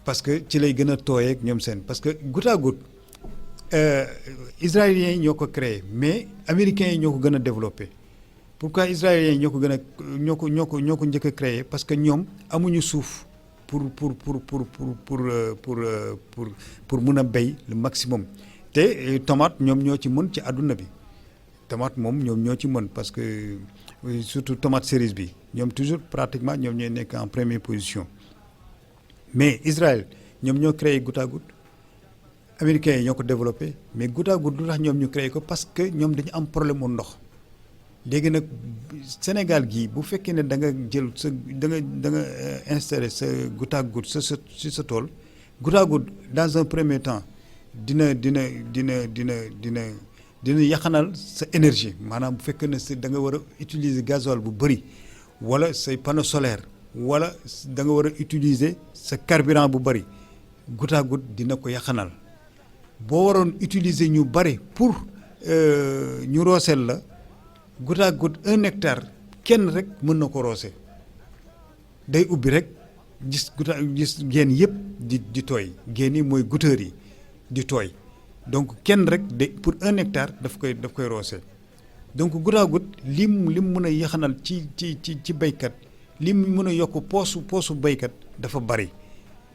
parce que ci lay gën a tooyee ak ñoom seen parce que goutte à goutte israéliens yi ñoo ko créé mais américains yi ñoo ko gën a développé. pourquoi israéliens yi ñoo ko gën a ñoo ko njëkk a créé parce que ñoom amuñu suuf pour mun a béy le maximum te tomate ñoom ñoo ci mën ci àdduna bi tomate moom ñoom ñoo ci mën parce que surtout tomate cerise bi ñoom toujours pratiquement ñoom ñooy nekk en première position mais Israël ñoom ñoo créé goutte à goutte américains yi ñoo ko développé mais goutte à goutte lu tax ñoom ñu créé ko parce que ñoom dañu am problème mu ndox. léegi nag Sénégal gii bu fekkee ne da nga jël sa da nga installé sa goutte à goutte sa tool goutte à goutte dans un premier temps dina yaxanal sa énergie maanaam bu fekkee ne da nga war a utiliser gasoil bu bëri wala say panneau solaire wala da nga war a utiliser sa carburant bu bëri goutte à goutte dina ko yaxanal boo waroon utiliser ñu bëri pour ñu rooseel la. goutte à goutte 1 hectare kenn rek mën na ko roose day ubbi rek gis génn yëpp di tooy génn yi mooy goutteurs yi di tooy donc kenn rek pour 1 hectare daf koy roose donc goutte à goutte lim mën a yaxanal ci béykat lim mën a yokk poosu béykat dafa bari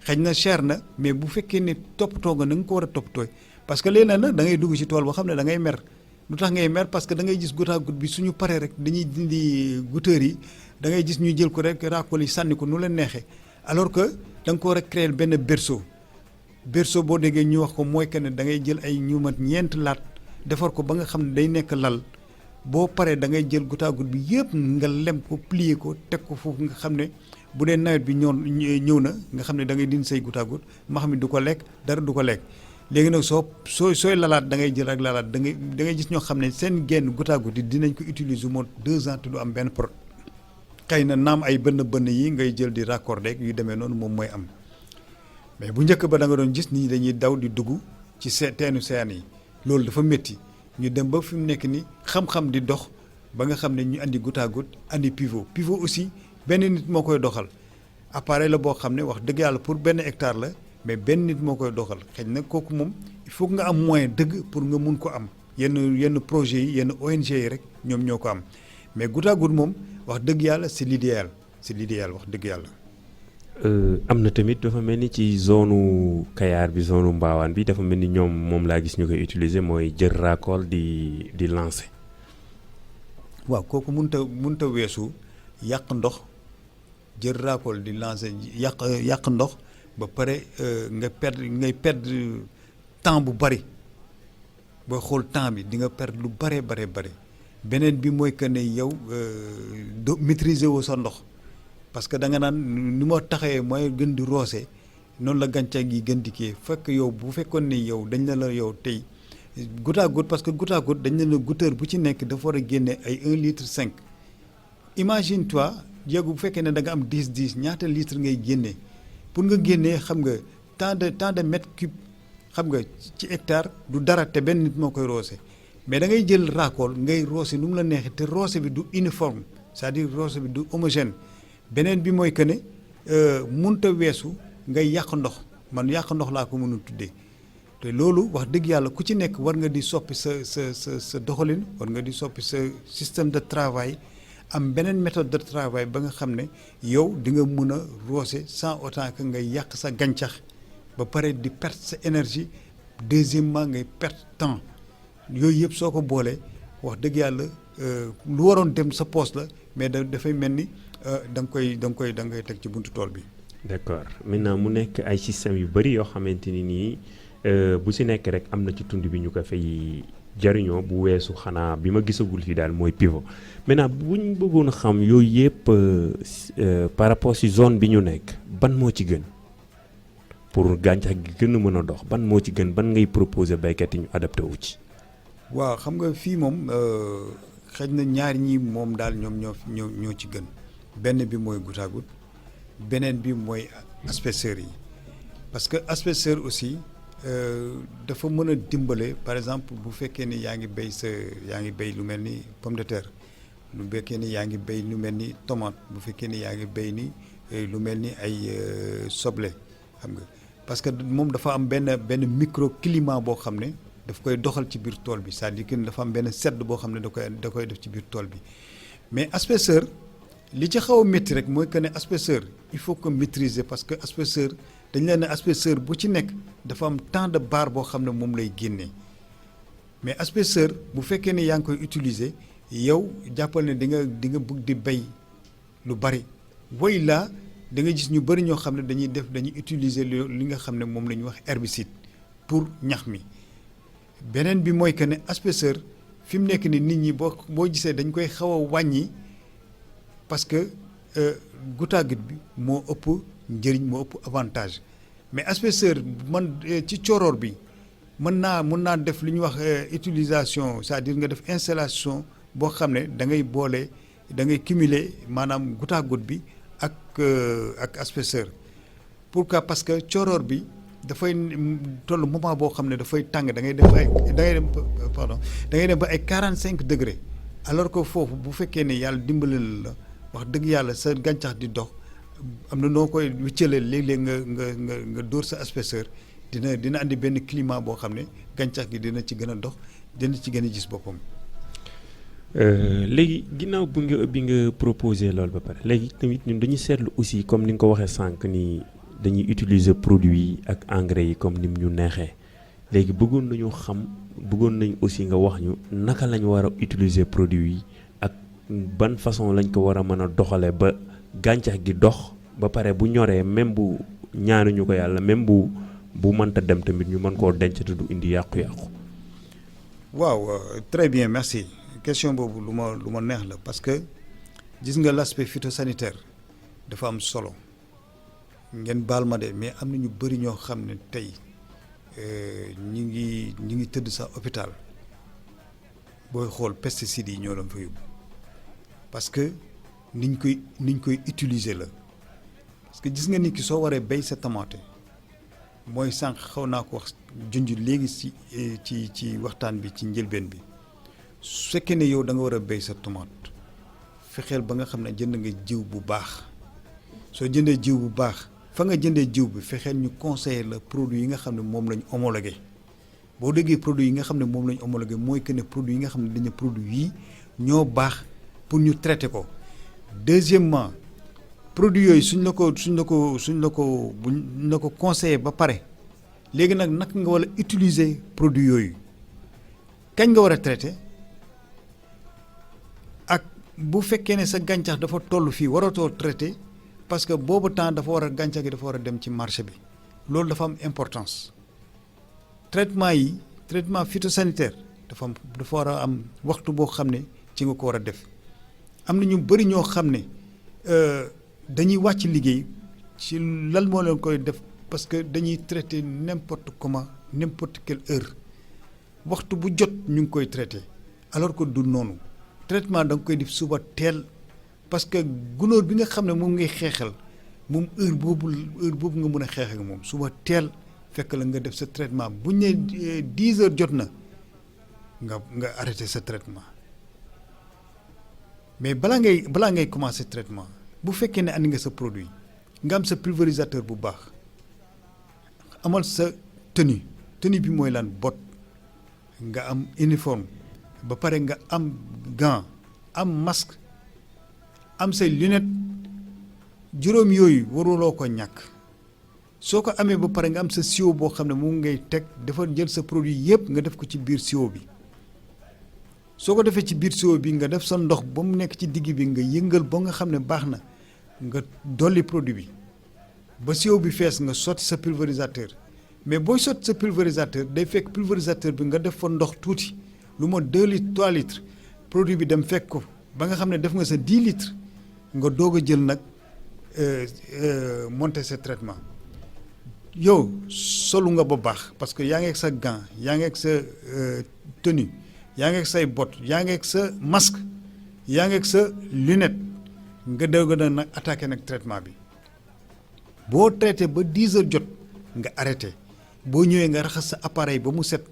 xëy na cher na mais bu fekkee ne toppatoo nga na nga ko war a toppatoo parce que léegi nag da ngay dugg ci tool boo xam ne da ngay mer. lu tax ngay mer parce que da ngay gis goutte à goutte bi suñu paree rek dañuy dindi gouteurs yi da ngay gis ñuy jël ko rek raakool yi sànni ko nu leen neexee alors que da nga ko war a créer benn berceau boo déggee ñu wax ko mooy que ne da ngay jël ay ñu mat 4 laat defar ko ba nga xam ne day nekk lal boo paree da ngay jël goutte à goutte bi yëpp nga lem ko plier ko teg ko foofu nga xam ne bu dee nawet bi ñëw na nga xam ne da ngay dindi say goutte à goutte ma xam ne du ko lekk dara du ko lekk. léegi nag sooy lalaat da ngay jël ak lalaat da ngay gis ñoo xam ne seen genn goutte à goutte dinañ ko utiliser moo 2 ans te du am benn xëy na naam ay bënn yi ngay jël di raccordé yu demee noonu moom mooy am mais bu njëkk ba da nga doon gis nit ñi dañuy daw di dugg ci teenu seen yi loolu dafa métti ñu dem ba fi mu nekk ni xam-xam di dox ba nga xam ne ñu andi goutte à goutte andi pivot aussi benn nit moo koy doxal appareil la boo xam ne wax dëgg yàlla pour benn hectare la. mais benn nit moo koy doxal xëy na kooku moom il faut nga am moyen dëgg pour nga mun ko am yenn projets yi yenn ONG yi rek ñoom ñoo ko am mais goutte à goutte moom wax dëgg yàlla c'est l'idéal wax dëgg yàlla. am na tamit dafa mel ni ci zone Kayar bi zone Mbaawaan bi dafa mel ni ñoom moom laa gis ñu koy utiliser mooy jël raakool di lancer. waaw kooku mënut a weesu yàq ndox jël raakool di lancer yàq ndox. ba pare ngay perdre temps bu bari booy xool temps bi di nga perdre lu bare beneen bi mooy que ne yow doo maîtriser woo sa ndox parce que da nga naan ni ma taxawee mooy gën di roose noonu la gàncax gi gën di kii fekk yow bu fekkoon ne yow dañ la yow tey goutte à goutte parce que goutte à goutte dañ ne la goutteur bu ci nekk dafa war a génne ay 1,5 litre imagine toi jéego bu fekkee ne da nga am 10 ñaata litre ngay génnee pour nga génnee xam nga tant de mètres cubes xam nga ci hectare du dara te benn nit moo koy roose mais da ngay jël raakool ngay roose nu mu la neexee te roose bi du uniforme c'est-à-dire roose bi du homogène beneen bi mooy que ne munta weesu ngay yàq ndox man yàq ndox laa ko mën a tuddee te loolu wax dëgg yàlla ku ci nekk war nga di soppi sa doxalin war nga di soppi sa système de travail am beneen méthode de travail ba nga xam ne yow di nga mën a roose sans autant que ngay yàq sa gàncax ba pare di perte sa énergie deuxièmement ngay perte temps yooyu yëpp soo ko boolee wax dëgg yàlla lu waroon dem sa poos la mais dafay mel ni da ngay teg ci buntu tool bi. d'accord maintenant mu nekk ay systèmes yu bëri yoo xamante ni nii bu si nekk rek am na ci tund bi ñu ko fay jariñoo bu weesu xanaa bi ma gisagul fii daal mooy pivot maintenant buñ bëggoon a xam yooyu yëpp par rapport si zone bi ñu nekk ban moo ci gën pour gàncax gi gën a mën a dox ban moo ci gën ban ngay proposer baykat yi ñu adapté wu ci. waaw xam nga fii moom xëy na ñaar ñi moom daal ñoo ci gën benn bi mooy goutte à goutte beneen bi mooy asperseurs yi parce que asperseur aussi dafa mën a dimbale par exemple bu fekkee ni yaa ngi béy lu mel ni pomme de terre lu fekkee ni yaa ngi béy lu mel ni tomate bu fekkee ni yaa ngi béy ni lu mel ni ay soble xam nga parce que moom dafa am benn microclimat boo xam ne daf koy doxal ci biir tool bi c'est-à-dire que dafa am benn sedd boo xam ne da koy def ci biir tool bi mais asperseur li ci xaw a métti rek mooy que ne asperseur il faut que maîtriser parce que asperseur dañ leen ne asperseur bu ci nekk dafa am temps de barre boo xam ne moom lay génnee mais asperseur bu fekkee ne yaa ngi koy utiliser yow jàppal ne di nga bëgg di béy lu bari way laa da nga gis ñu bari ñoo xam ne dañuy utiliser li nga xam ne moom la ñuy wax herbicide pour ñax mi beneen bi mooy que ne asperseur fi mu nekk ni nit ñi boo gisee dañ koy xaw a wàññi parce que goutte à goutte bi moo ëpp njëriñ moo ëpp avantage mais asperseur man ci cooroor bi mën naa def li ñuy wax utilisation c'est-à-dire nga def installation boo xam ne da ngay cumuler maanaam goutte à goutte bi ak asperseur pourquoi parce que cooroor bi dafay toll moment boo xam ne dafay tàng da ngay dem ba ay 45 degré alors que foofu bu fekkee ne yàlla dimbali la wax dëgg yàlla sa gàncax di dox am na noo koy wiccalee léeg-léeg nga dóor sa asperseur dina andi benn climat boo xam ne gàncax gi dina ci gën a dox dina ci gën a gis boppam. léegi ginnaaw bi nga proposé loolu ba pare léegi tamit ñun dañuy seetlu aussi comme ni nga ko waxee sànq ni dañuy utiliser produits yi ak engrais yi comme ni mu ñu neexee léegi bëggoon nañ aussi nga wax ñu naka lañ war a utiliser produits yi ak ban façon lañ ko war a mën a doxalee ba gàncax gi dox ba pare bu ñoree même bu ñaanuñu ko yàlla même bu mënta dem tamit ñu mën koo denc te du indi yàqu-yàqu. waaw très bien merci question boobu lu ma neex la parce que gis nga l'aspect phytosanitaire dafa am solo ngeen baal ma de mais am na ñu bëri ñoo xam ne tey ñi ngi tëdd sa hôpital booy xool pesticides yi ñoo leen fa yóbbu parce que niñ koy utiliser la parce que gis nga nit ki soo waree béy sa tomate mooy sànq xaw naa ko wax junj léegi ci waxtaan bi ci njëlbeen bi su fekkee ne yow da nga war a béy sa tomate fexeel ba nga xam ne jënd nga jiw bu baax soo jëndee jiw bu baax fa nga jëndee jiw bi fexeel ñu conseiller la produit yi nga xam ne moom lañu homologué boo déggee produit yi nga xam ne moom lañu homologué mooy que ne produit yi nga xam ne dañu produit yi ñoo baax pour ñu traiter ko deuxièmement produit yooyu suñ la ko conseillé ba pare léegi nag naka nga war a utiliser produit yooyu kañ nga war a traiter ak bu fekkee ne sa gàncax dafa toll fii waratoo traiter parce que boobu temps gàncax gi dafa war a dem ci marché bi loolu dafa am importance traitement phytosanitaire dafa war a am waxtu boo xam ne ci nga ko war a def am na ñu bëri ñoo xam ne dañuy wàcc liggéey ci lan moo leen koy def parce que dañuy traiter n'importe comment n'importe quelle heure waxtu bu jot ñu ngi koy traiter alors que du noonu traitement da nga koy def suba teel parce que gunóor bi nga xam ne moom ngay xeexal moom heure boobu nga mën a xeex ak moom suba teel fekk la nga def sa traitement bu ñu nee 10 heures jot na nga arrêté sa traitement mais balaa ngay commencer traitement bu fekkee ne andi nga sa produit nga am sa pulvérisateur bu baax amal sa tenue bi mooy lan botte nga am uniforme ba pare nga am gant am masque am say lunette juróom yooyu waruloo ko ñàkk soo ko amee ba pare nga am sa siwo boo xam ne moom ngay teg dafa jël sa produit yëpp nga def ko ci biir siwo bi soo ko defee ci biir siwo bi nga def sa ndox ba mu nekk ci digg bi nga yëngal ba nga xam ne baax na nga dolli produit bi ba siwo bi fees nga sotti sa pulvérisateur mais booy sotti sa pulvérisateur day fekk pulvérisateur bi nga def fa ndox tuuti lu ma 2 litres 3 litres produit bi dem fekk ko ba nga xam ne def nga sa 10 litres nga doog a jël nag monter sa traitement yow solu nga ba baax parce que yaa ngi ak sa gant yaa ngi ak sa tenue yaa ngi ak say bottes yaa ngi ak sa masque yaa ngi ak sa lunette nga doog a nag attaqué nag traitement bi boo traité ba 10 heures jot nga arrêté boo ñëwee nga raxas sa appareil ba mu set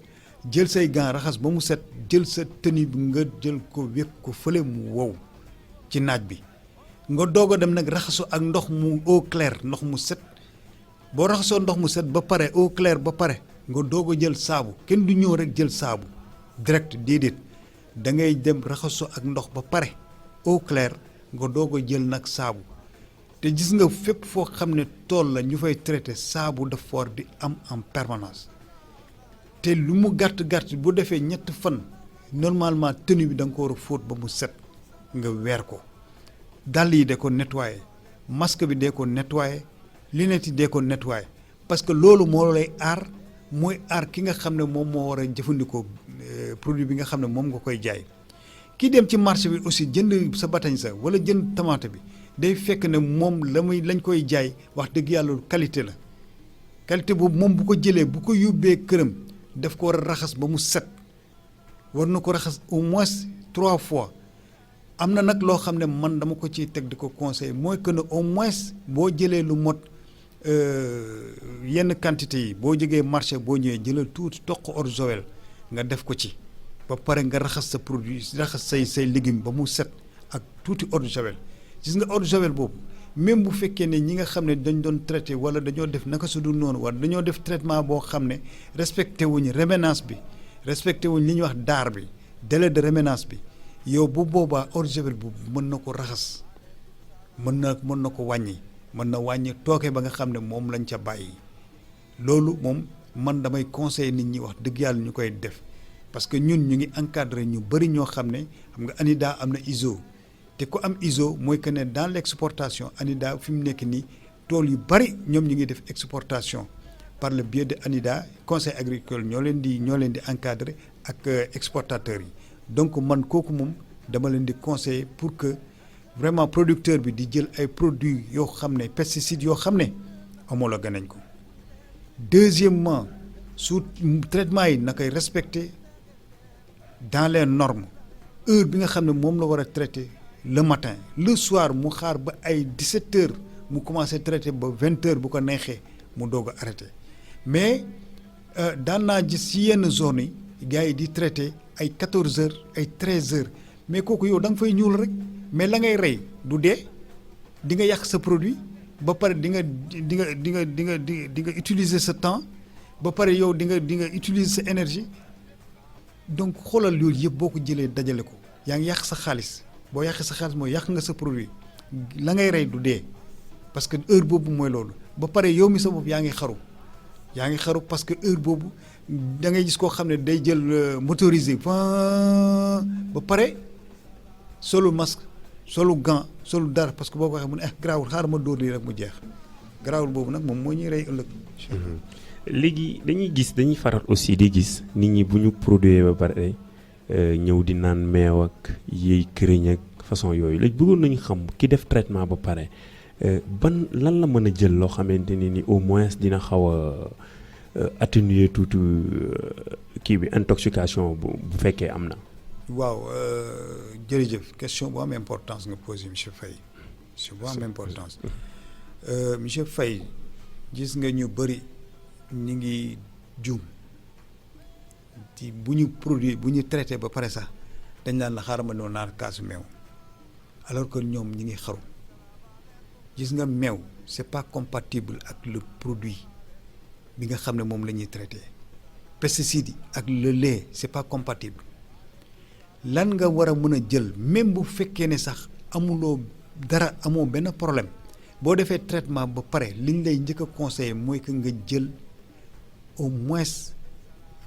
jël say gants raxas ba mu set jël sa tenue bi nga jël ko wékk ko fële mu wow ci naaj bi nga doog a dem nag raxasu ak ndox mu eau claire ndox mu set boo raxasoo ndox mu set ba pare eau claire ba pare nga doog a jël saabu kenn du ñëw rek jël saabu direct déedéet da ngay dem raxasoo ak ndox ba pare eau claire nga doog a jël nag saabu te gis nga fépp foo xam ne tool la ñu fay traité saabu dafa war di am en permanence te lu mu gàtt bu defee 3 fan normalement tenue bi da nga ko war a fóot ba mu set nga weer ko dàll yi de ko nettoyé masque bi dee ko nettoyé lunettes yi dee ko nettoyé parce que loolu moo lay aar mooy aar ki nga xam ne moom moo war a jëfandikoo produit bi nga xam ne moom nga koy jaay kii dem ci marché bi aussi jënd sa batañ sa wala jënd tomate bi day fekk ne moom lañ koy jaay wax dëgg yàlla qualité la qualité boobu moom bu ko jëlee bu ko yóbbee këram daf ko war a raxas ba mu set war na ko raxas au moins 3 fois am na nag loo xam ne man dama ko ciy teg di ko conseil mooy que ne au moins boo jëlee lu mot yenn quantité yi boo jógee marché boo ñëwee jëlal tuuti toq eau de Javel nga def ko ci ba pare nga raxas sa produit raxas say légumes ba mu set ak tuuti eau de Javel gis nga eau de Javel boobu même bu fekkee ne ñi nga xam ne dañ doon traité wala dañoo def naka su dul noonu wala dañoo def traitement boo xam ne respecté wuñ réménance bi respecté wuñ li ñuy wax daar bi délai de réménance bi yow bu boobaa eau de Javel boobu mën na ko raxas mën na ko wàññi mën na wàññi tooke ba nga xam ne moom lañ ca bàyyi loolu moom man damay conseiller nit ñi wax dëgg yàlla ñu koy def parce que ñun ñu ngi encadré ñu bëri ñoo xam ne xam nga ANIDA am na ISO te ku am ISO mooy que ne dans l' exportation ANIDA fi mu nekk nii tool yu bëri ñoom ñu ngi def exportation par le biais de ANIDA conseil agricole ñoo leen di encadré ak exportateurs yi donc man kooku moom dama leen di conseiller pour que vraiment producteur bi di jël ay produits yoo xam ne pesticides yoo xam ne homologué nañ ko deuxièmement su traitement yi na koy respecté dans les normes heure bi nga xam ne moom la war a traité le matin le soir mu xaar ba ay 17 heures mu commencé traité ba 20 heures bu ko neexee mu doog a arrêté mais daan naa gis ci yenn zones yi gars yi di traité ay 14 heures ay 13 heures mais kooku yow da nga fay ñuul rek mais la ngay rey du dee di nga yàq sa produit ba pare di nga utiliser sa temps ba pare yow di nga utiliser sa énergie donc xoolal loolu yëpp boo ko jëlee dajale ko yaa ngi yàq sa xaalis boo yàqee sa xaalis mooy yàq nga sa produit la ngay rey du dee parce que heure boobu mooy loolu ba pare yow mi sa bopp yaa ngi xaru parce que heure boobu da ngay gis koo xam ne day jël motorisé ba pare solu masque solu gant solu dara parce que boo ko waxee mu ne garaawul xaaral ma dóor lii rek mu jeex garaawul boobu nag moom moo ñuy rey ëllëg. léegi dañuy faral aussi di gis nit ñi bu ñu produire ba pare ñëw di naan meew ak yiy këriñ ak façon yooyu léegi bëggoon nañu xam ki def traitement ba pare ban lan la mën a jël loo xamante ni au moins dina xaw a atténuer tuuti kii bi intoxication bu fekkee am na. waaw jërëjëf question bu am importance nga posé monsieur Faye question bu am importance monsieur Faye gis nga ñu bëri ñu ngi juum ci bu ñu produit bu ñu traité ba pare sax dañ naan la xaaral ma noonu naan kaasu meew alors que ñoom ñi ngi xaru gis nga meew c'est pas compatible ak le produit bi nga xam ne moom la ñuy traité pesticides yi ak le lait c'est pas compatible lan nga war a mën a jël même bu fekkee ne sax amuloo dara amoo benn problème boo defee traitement ba pare liñ lay njëkk a conseillé mooy que nga jël au moins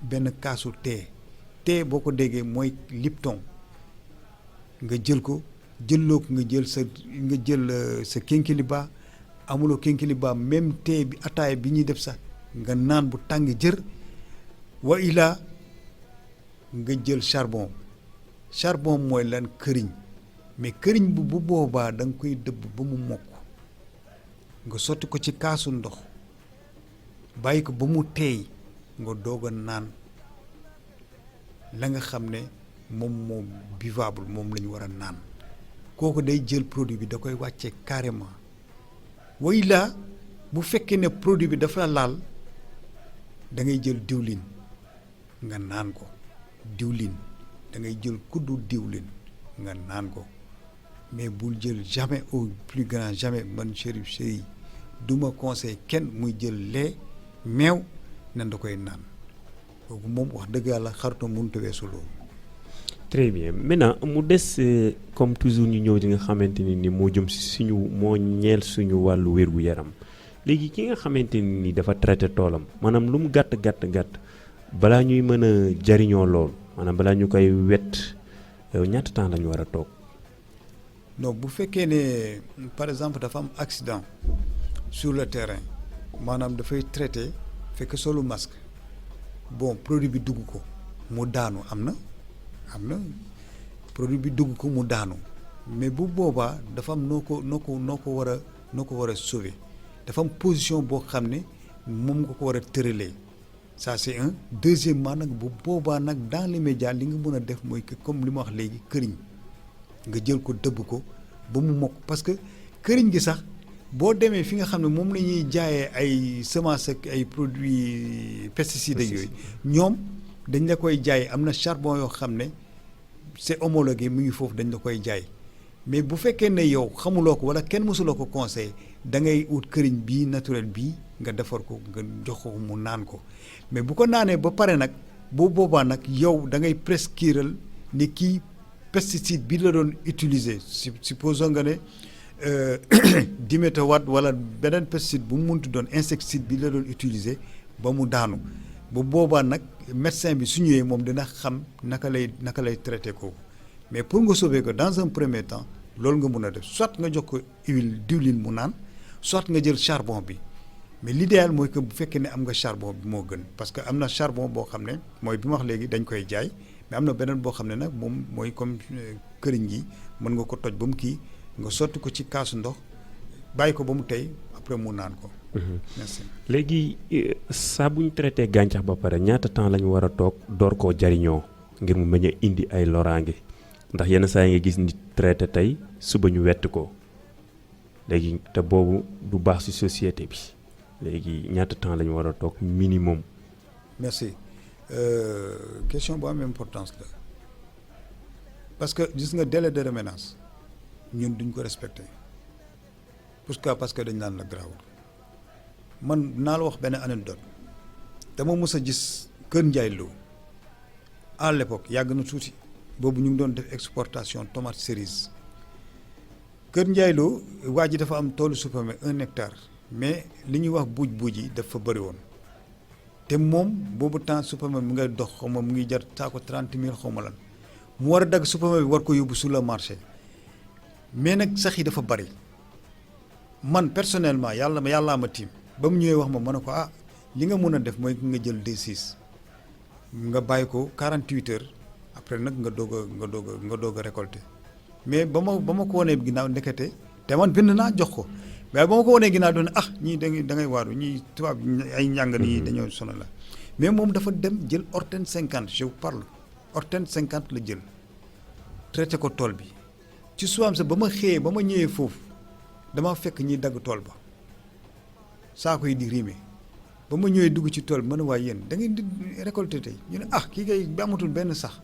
benn kaasu thé boo ko déggee mooy Lipton nga jël ko jëlloo ko nga jël sa kénkiliba amuloo kénkiliba même thé bi ataaya bi ñuy def sax nga naan bu tàng jër wa ilaa nga jël charbon mooy lan këriñ mais këriñ bu boobaa da nga koy dëbb ba mu mokk nga sotti ko ci kaasu ndox bàyyi ko ba mu teey nga doog a naan la nga xam ne moom buvable moom la ñu war a naan kooku day jël produit bi da koy wàccee carrément way laa bu fekkee ne produit bi dafa laal da ngay jël diwlin nga naan ko diwlin da ngay jël kuddu diwlin nga naan ko mais bul jël jamais au plus grand jamais man Chérif Seye du ma conseil kenn muy jël lait meew nan da koy naan kooku moom wax dëgg yàlla xaritam mënut a weesu loolu. très bien maintenant mu des comme toujours ñu ñëw di nga xamante ni moo jëm si suñu moo ñeel suñu wàllu wér-gu-yaram léegi ki nga xamante ni dafa traité toolam maanaam lu mu gàtt balaa ñuy mën a jariñoo lool maanaam balaa ñu koy wet ñaata temps lañu war a toog. non bu fekkee ne par exemple dafa am accident sur le terrain maanaam dafay traité fekk solu masque bon produit bi dugg ko mu daanu am na produit bi dugg ko mu daanu mais bu boobaa dafa am noo ko war a sauver dafa am position boo xam ne moom nga ko war a tëralee ça c'est un deuxièmement nag bu boobaa nag dans les médias li nga mën a def mooy que comme li ma wax léegi këriñ nga jël ko dëbb ko ba mu mokk parce que këriñ gi sax boo demee fi nga xam ne moom la ñuy jaayee ay semences ak ay produits pesticides ak yooyu ñoom dañ la koy jaay am na charbon yoo xam ne c'est homologué mu ngi foofu dañ la koy jaay mais bu fekkee ne yow xamuloo ko wala kenn mësuloo ko conseil da ngay ut këriñ bii naturel bii nga defar ko nga jox ko mu naan ko mais bu ko naanee ba pare nag boo boobaa nag yow da ngay prescriral ni kii pesticide bi la doon utiliser supposons nga ne diméthoate wala beneen pesticide bu mu munti doon insecticide bi la doon utiliser ba mu daanu bu boobaa nag médecin bi su ñëwee moom dina xam naka lay traité kooku mais pour nga sauver ko dans un premier temps loolu nga mun a def soit nga jox ko huile diwlin mu naan soit nga jël charbon bi mais l'idéal mooy que bu fekkee ne am nga charbon bi moo gën parce que am na charbon boo xam ne mooy bi ma wax léegi dañ koy jaay mais am na beneen boo xam ne nag moom mooy comme këriñ gi mën nga ko toj ba mu kii nga sotti ko ci kaasu ndox bàyyi ko ba mu tey après mu naan ko. merci. léegi saa bu ñu traité gàncax ba pare ñaata temps la ñu war a toog door koo jariñoo ngir mu bañ a indi ay loraange ndax yenn saa yi nga gis nit traité tey suba ñu wett ko léegi te boobu du baax ci société bi léegi ñaata temps la ñu war a toog minimum. merci question bu am importance la parce que gis nga délai de réménance ñun duñ ko respecté pourquoi parce que dañ naan la garaawul man naa la wax benn anecdote dama mës a gis Kër Ndiaye Lo à l'époque yàgg na tuuti boobu ñu ngi doon def exportation tomate cerise Kër Ndiaye Lo waa ji dafa am toolu supame 1 hectare mais li ñuy wax buuj yi dafa bëri woon te moom boobu temps supame mu ngay dox xaw ma mu ngi jar saako 30 000 xaw ma lan mu war a dagg supame bi war ko yóbbu sur le marché mais nag sax yi dafa bëri man personnellement yàllaa ma tiim ba mu ñëwee wax ma ne ko li nga mën a def mooy nga jël D6 nga bàyyi ko 48 heures après nag nga doog a récolter mais ba ma ko wanee ginnaaw ndekete te man bind naa jox ko mais ba ma ko wanee ginnaaw doon ñii da ngay waaru ñii tubaab ay njàng nii dañoo sonal la mais moom dafa dem jël Orten 50 je vous parle Orten 50 la jël traité ko tool bi ci subaam sa ba ma xëyee ba ma ñëwee foofu dama fekk ñiy dagg tool ba saako yi di riime ba ma ñëwee dugg ci tool bi ma ne waaye yéen da ngeen di récolter tey ñu ne kii kay bi amatul benn sax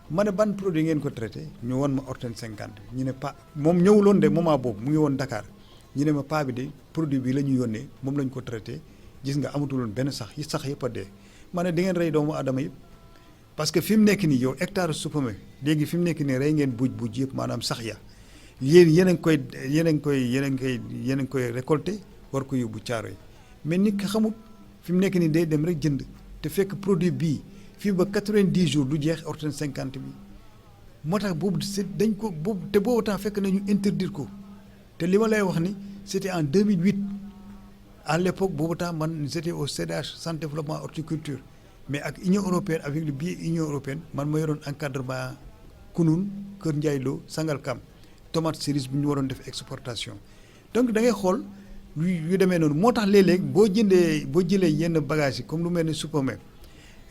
ma ne ban produit ngeen ko traité ñu won ma Orten 50 ñu ne pa moom ñëwuloon de moment boobu mu ngi woon Dakar ñu ne ma pa bi de produit bi la ñu yónnee moom lañ ko traité gis nga amatuloon benn sax yi sax yëpp a dee ma ne da ngeen rey doomu aadama yëpp parce que fi mu nekk nii yow hectare supame léegi fi mu nekk nii rey ngeen buuj yëpp maanaam sax ya yéen a ngi koy récolter war ko yóbbu caaro yi mais nit ki xamut fi mu nekk nii day dem rek jënd te fekk produit bii fii ba 90 jours du jeex Orten 50 bi moo tax boobu dañ ko boobu te boobu temps fekk nañu interdire ko te li ma lay wax ni c'était en 2008 à l'époque boobu temps man j'étais au CDH santé développement horticulture mais ak Union européenne avec le biais Union européenne man ma yoroon encadrement Kunun Kër Ndiaye Lo Sangalkam tomate cerise bi ñu waroon def exportation donc da ngay xool yu demee noonu moo tax léeg-léeg boo jëlee yenn bagages yi comme lu mel ni supame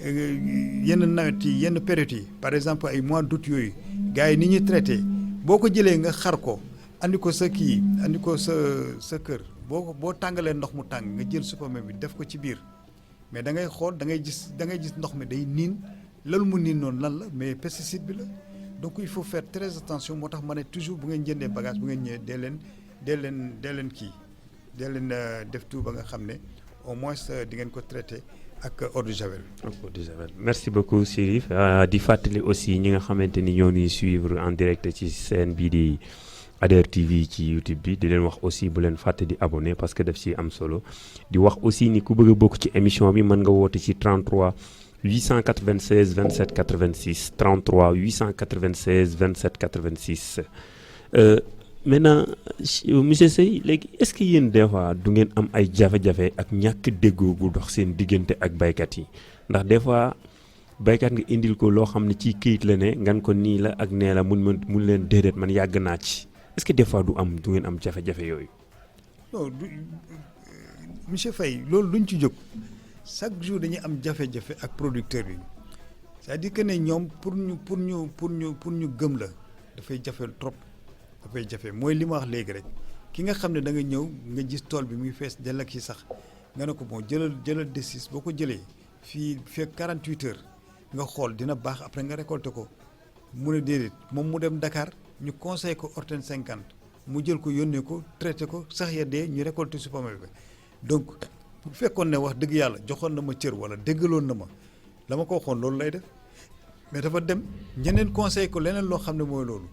yenn nawet yi yenn période yi par exemple ay mois d'août yooyu gars yi ni ñuy traité boo ko jëlee nga xar ko andi ko sa kër boo tàngalee ndox mu tàng nga jël supame bi def ko ci biir mais da ngay xool da ngay gis ndox mi day niin loolu mu niin noonu lan la mais pesticide bi la donc il faut faire très attention moo tax ma ne toujours bu ngeen jëndee bagage bu ngeen ñëwee dee leen def tout ba nga xam ne au moins di ngeen ko traité ak eau de javel. Merci beaucoup Chérif di fàttali aussi ñi nga xamante ni ñoo ñuy suivre en direct ci chaîne bii di ADER TV ci YouTube bi di leen wax aussi bu leen fàtte di abonné parce que daf ci am solo di wax aussi ni ku bëgg a bokk ci émission bi mën nga woote ci 33 896 27 86 33 896 27 86 maintenant monsieur Seye léegi est-ce que yéen des fois du ngeen am ay jafe-jafe ak ñàkk déggoo gu dox seen diggante ak baykat yi ndax des fois baykat nga indil ko loo xam ne ci këyit la ne ngan ko nii la ak nee la mun leen déedéet man yàgg naa ci est-ce que des fois du ngeen am jafe-jafe yooyu. non monsieur Faye loolu duñ ci jóg chaque jour dañuy am jafe-jafe ak producteur bi c'est-à-dire que ne ñoom pour ñu gëm la dafay jafe trop. dafay jafe mooy li ma wax léegi rek ki nga xam ne da nga ñëw nga gis tool bi muy fees dell ak ci sax nga ne ko bon jëlal D6 boo ko jëlee fii fekk 48 heures nga xool dina baax après nga récolter ko mu ne déedéet moom mu dem Dakar ñu conseillé ko Orten 50 mu jël ko yónnee ko traité ko sax ya dee ñu récolter supame bi donc bu fekkoon ne wax dëgg yàlla joxoon na ma cër wala déggaloon na ma la ma ko waxoon loolu lay def mais dafa dem ñeneen conseillé ko leneen loo xam ne mooy loolu.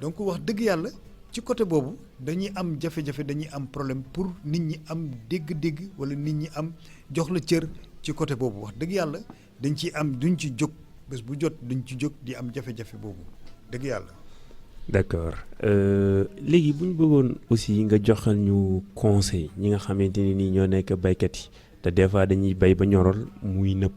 donc wax dëgg yàlla ci côté boobu dañuy am jafe-jafe dañuy am problème pour nit ñi am dégg-dégg wala nit ñi am jox la cër ci côté boobu wax dëgg yàlla duñ ci jóg bés bu jot duñ ci jóg di am jafe-jafe boobu dëgg yàlla. d'accord léegi bu ñu bëggoon aussi nga joxal ñu conseil ñi nga xamante ni nii ñoo nekk baykat yi te des fois dañuy bay ba ñoral muy nëb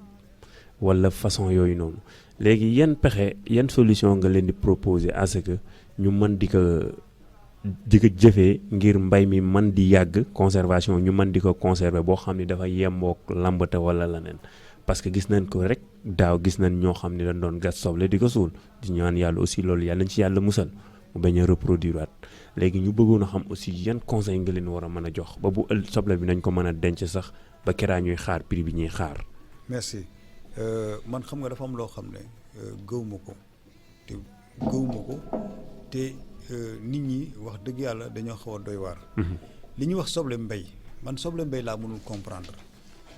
wala façon yooyu noonu léegi yan pexe yan solution nga leen di proposer à ce que ñu mën di ko jëfee ngir mbay mi mën di yàgg conservation ñu mën di ko conserver boo xam ne dafa yembook lambate wala leneen parce que gis nañ ko rek daaw gis nañ ñoo xam ne dañ doon gas soble di ko suul di ñaan yàlla aussi loolu yàlla nañ ci yàlla musal mu bañ a reproduire waat léegi ñu bëggoon a xam aussi yan conseil nga leen war a mën a jox ba bu soble bi nañ ko mën a denc sax ba keraa ñuy xaar prix bi ñuy xaar. merci man xam nga dafa am loo xam ne gëwuma ko te nit ñi wax dëgg yàlla dañoo xaw a doy waar. li ñuy wax soble mbay man soble mbay laa mënul comprendre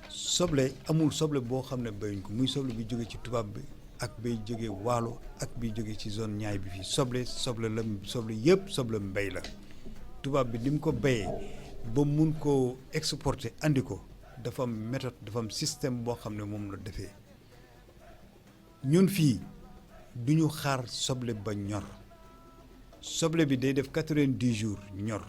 soble amul soble boo xam ne bayuñ ko muy soble bi jóge ci tubaab bi ak bay jóge waalo ak bi jóge ci zone ñaay bi fii soble yëpp soble mbay la tubaab bi ni mu ko bayee ba mun ko exporter andi ko dafa am méthode dafa am système boo xam ne moom la defee ñun fii du ñu xaar soble ba ñor soble bi day def 90 jours ñor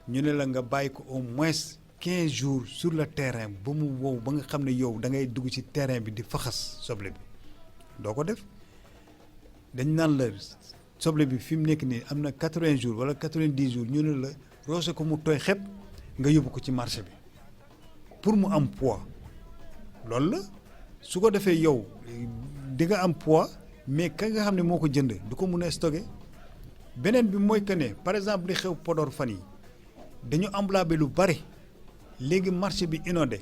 ñu ne la nga bàyyi ko au moins 15 jours sur le terrain ba mu wow ba nga xam ne yow da ngay dugg ci terrain bi di faxas soble bi doo ko def dañ naan la soble bi fi mu nekk nii am na 80 jours wala 90 jours ñu ne la roose ko mu tooy xepp nga yóbbu ko ci marché bi pour mu am poids loolu la su ko defee yow di nga am poids mais ka nga xam ne moo ko jënd du ko mun a stocké beneen bi mooy que ne par exemple li xew Podor fan yi dañu emballé lu bari léegi marché bi inondé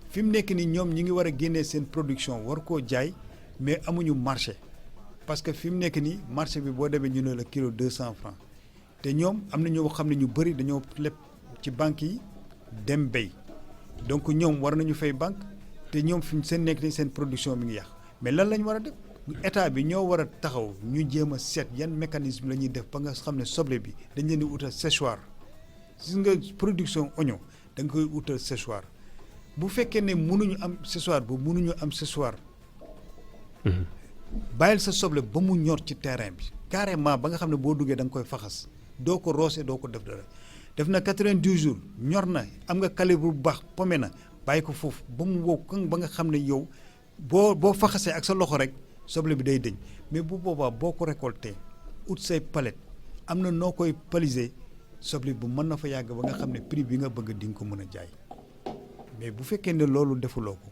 fi mu nekk nii ñoom ñi ngi war a génnee seen production war koo jaay mais amuñu marché parce que fi mu nekk nii marché bi boo demee ñu ne la kilo 200 francs te ñoom am na ñoo xam ne ñu bëri dañoo leb ci banques yi dem béy donc ñoom war nañu fay banque te ñoom fi seen nekk nii seen production mi ngi yàq mais lan lañ war a def état bi ñoo war a taxaw ñu jéem a seet yan mécanisme la ñuy def ba nga xam ne soble bi dañ leen di utal séchoir gis nga production oignon da nga koy utal séchoir bu fekkee ne mënuñu am séchoir bu mënuñu am séchoir bàyyil sa soble ba mu ñor ci terrain bi carrément ba nga xam ne boo duggee da nga koy faxas doo ko roose doo ko def dara def na 90 jours ñor na am nga calibre bu baax pome na bàyyi ko foofu ba mu wow kan ba nga xam ne yow boo faxasee ak sa loxo rek soble bi day dëñ mais bu boobaa boo ko récolté ut say palette am na noo koy paliser soble bu mën na fa yàgg ba nga xam ne prix bi nga bëgg di nga ko mën a jaay mais bu fekkee ne loolu defuloo ko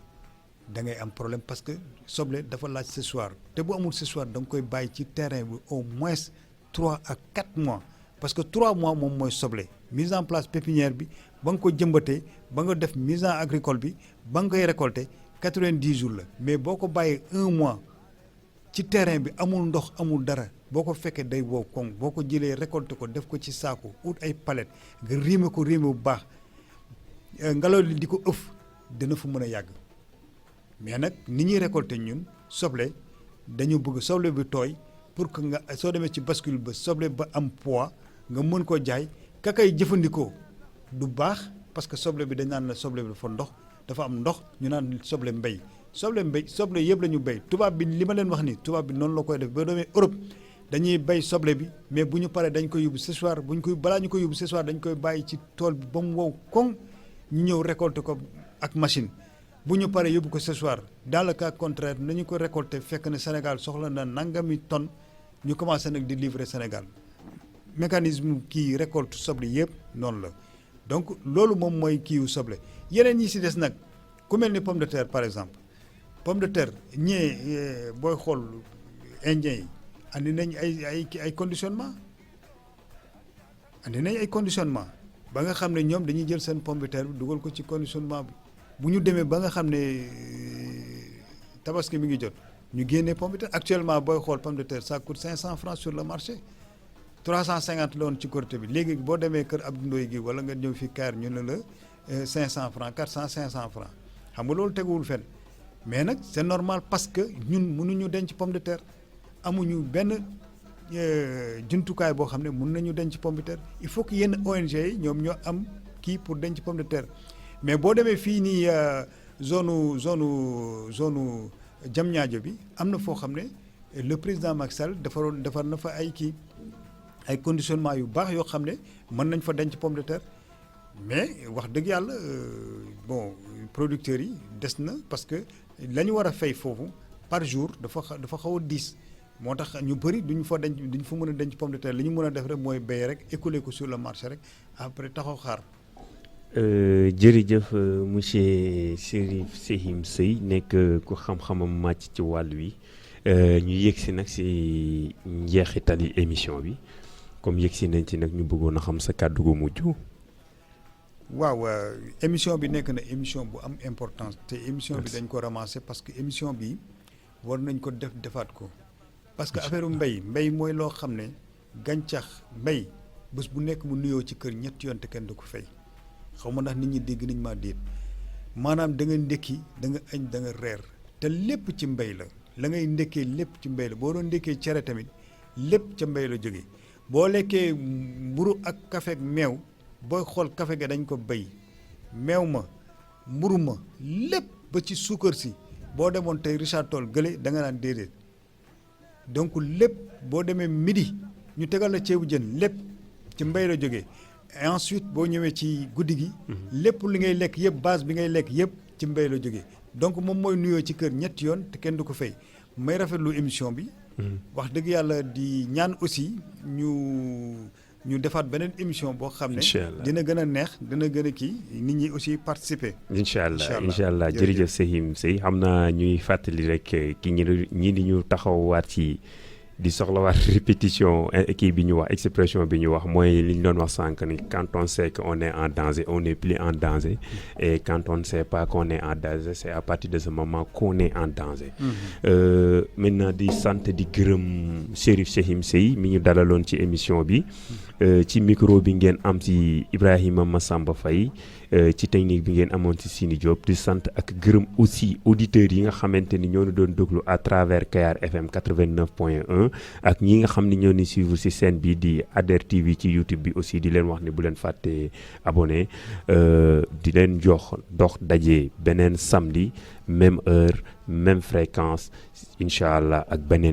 da ngay am problème parce que soble dafa laaj séchoir te bu amul séchoir da nga koy bàyyi ci terrain bi au moins 3 à 4 mois parce que 3 mois moom mooy soble mise en place pépinière bi ba nga ko jëmbatee ba nga def mise en agricole bi ba nga koy récolter 90 jours la mais boo ko bàyyee 1 mois ci terrain bi amul ndox amul dara boo ko fekkee day wow koŋ boo ko jëlee récolter ko def ko ci saako ut ay palette nga riime ko riime bu baax ngelaw li di ko ëff dina fa mën a yàgg mais nag ni ñuy récolter ñun soble dañu bëgg soble bi tooy pour que nga soo demee ci bascule ba soble ba am poids nga mën koo jaay ka kay jëfandikoo du baax parce que soble bi dañ naan la soble bi dafa am ndox ñu naan soble mbéy soble yëpp la ñu béy tubaab bi li ma leen wax ni tubaab bi noonu la koy def ba demee Europe dañuy béy soble bi mais bu ñu paree dañ koy yóbbu séchoir balaa ñu koy yóbbu séchoir dañ koy bàyyi ci tool bi ba mu wow koŋ ñu ñëw récolter ko ak machine bu ñu paree yóbbu ko séchoir dans le cas contraire nañu ko récolter fekk ne Sénégal soxla na nangami tonne ñu commencé nag di livrer Sénégal mécanisme kii récolte soble yëpp noonu la donc loolu moom mooy kiiwu soble yeneen yi si des nag ku mel ni pomme de terre par exemple pomme de terre booy xool indien yi andi nañ ay conditionnement ba nga xam ne ñoom dañuy jël seen pomme de terre bi dugal ko ci conditionnement bi bu ñu demee ba nga xam ne tabaski mi ngi jot ñu génnee pomme de terre actuellement booy xool pomme de terre ça coûte 500 francs sur le marché 350 la woon ci Korité bi léegi boo demee kër Abdou Ndoye gi wala nga ñëw fi Kaar ñu ne la 500 francs 400 500 francs xam nga loolu teguwul fenn mais nag c'est normal parce que ñun mënuñu denc pomme de terre amuñu benn jumtukaay boo xam ne mën nañu denc pomme de terre il faut que yenn ONG yi ñoom ñoo am kii pour denc pomme de terre mais boo demee fii nii zone Diamniadio bi am na foo xam ne le président Macky Sall defar na fa ay conditionnement yu baax yoo xam ne mën nañ fa denc pomme de terre mais wax dëgg yàlla producteurs yi des na parce que la ñu war a fay foofu par jour dafa xaw a diis moo tax ñu bëri duñu fa mën a denc pomme de terre li ñu mën a def rek mooy béy rek écouler ko sur le marché rek après taxaw xaar. jërëjëf monsieur Chérif Seyhim Seye nekk ku xam-xamam màcc ci wàll wi ñu yegsi nag si njeexitali émission bi comme yegsi nañ ci nag ñu bëggoon a xam sa kàddu gu mujj. waaw émission bi nekk na émission bu am importance te émission bi dañ ko ramasser parce que émission bi war nañ ko defaat ko parce que affaire mbéy mooy loo xam ne gàncax mbéy bés bu nekk mu nuyoo ci kër ñetti yoon te kenn du ko fay xaw ma ndax nit ñi dégg nañ maa déet maanaam da nga ndékki da nga añ da nga reer te lépp ci mbéy la ngay ndékkee lépp ci mbéy la boo doon ndékkee cere tamit lépp ca mbéy la jógee boo lekkee mburu ak café ak meew booy xool café ga dañ ko béy meew ma mburu ma lépp ba ci suukar si boo demoon tey Richard Toll gële da nga naan déedéet donc lépp boo demee midi ñu tegal la ceebu jën lépp ci mbéy la jógee et ensuite boo ñëwee ci guddi gi lépp li ngay lekk yëpp base bi ngay lekk yëpp ci mbéy la jógee donc moom mooy nuyoo ci kër ñetti yoon te kenn du ko fay may rafetlu émission bi wax dëgg yàlla di ñaan aussi ñu defaat beneen émission boo xam ne dina gën a neex dina gën a kii nit ñi aussi participer incha allah jërëjëf Seyhim Seye xam naa ñuy fàttali rek ki ñi di ñu taxawaat ci di soxlawaat répétition kii bi ñu wax expression bi ñu wax mooy li ñu doon wax sànq ni quand on sait qu'on est en danger on n'est plus en danger et quand on ne sait pas qu'on est en danger c'est à partir de ce moment qu'on est en danger. Maintenant di sant di gërëm Chérif Cheikhim Seye mi ñu dalaloon ci émission bi ci micro bi ngeen am ci Ibrahima Massamba Faye ci technique bi ngeen amoon ci Sini Diop di sant ak gërëm aussi auditeurs yi nga xamante ni ñoo ñu doon déglu à travers Kayar FM 89.1 ak ñi nga xam ni ñoo ni suivre ci chaîne bi di ADER TV ci YouTube bi aussi di leen wax ni bu leen fàtte abonné di leen jox dox daje beneen samedi même heure même fréquence incha allah ak beneen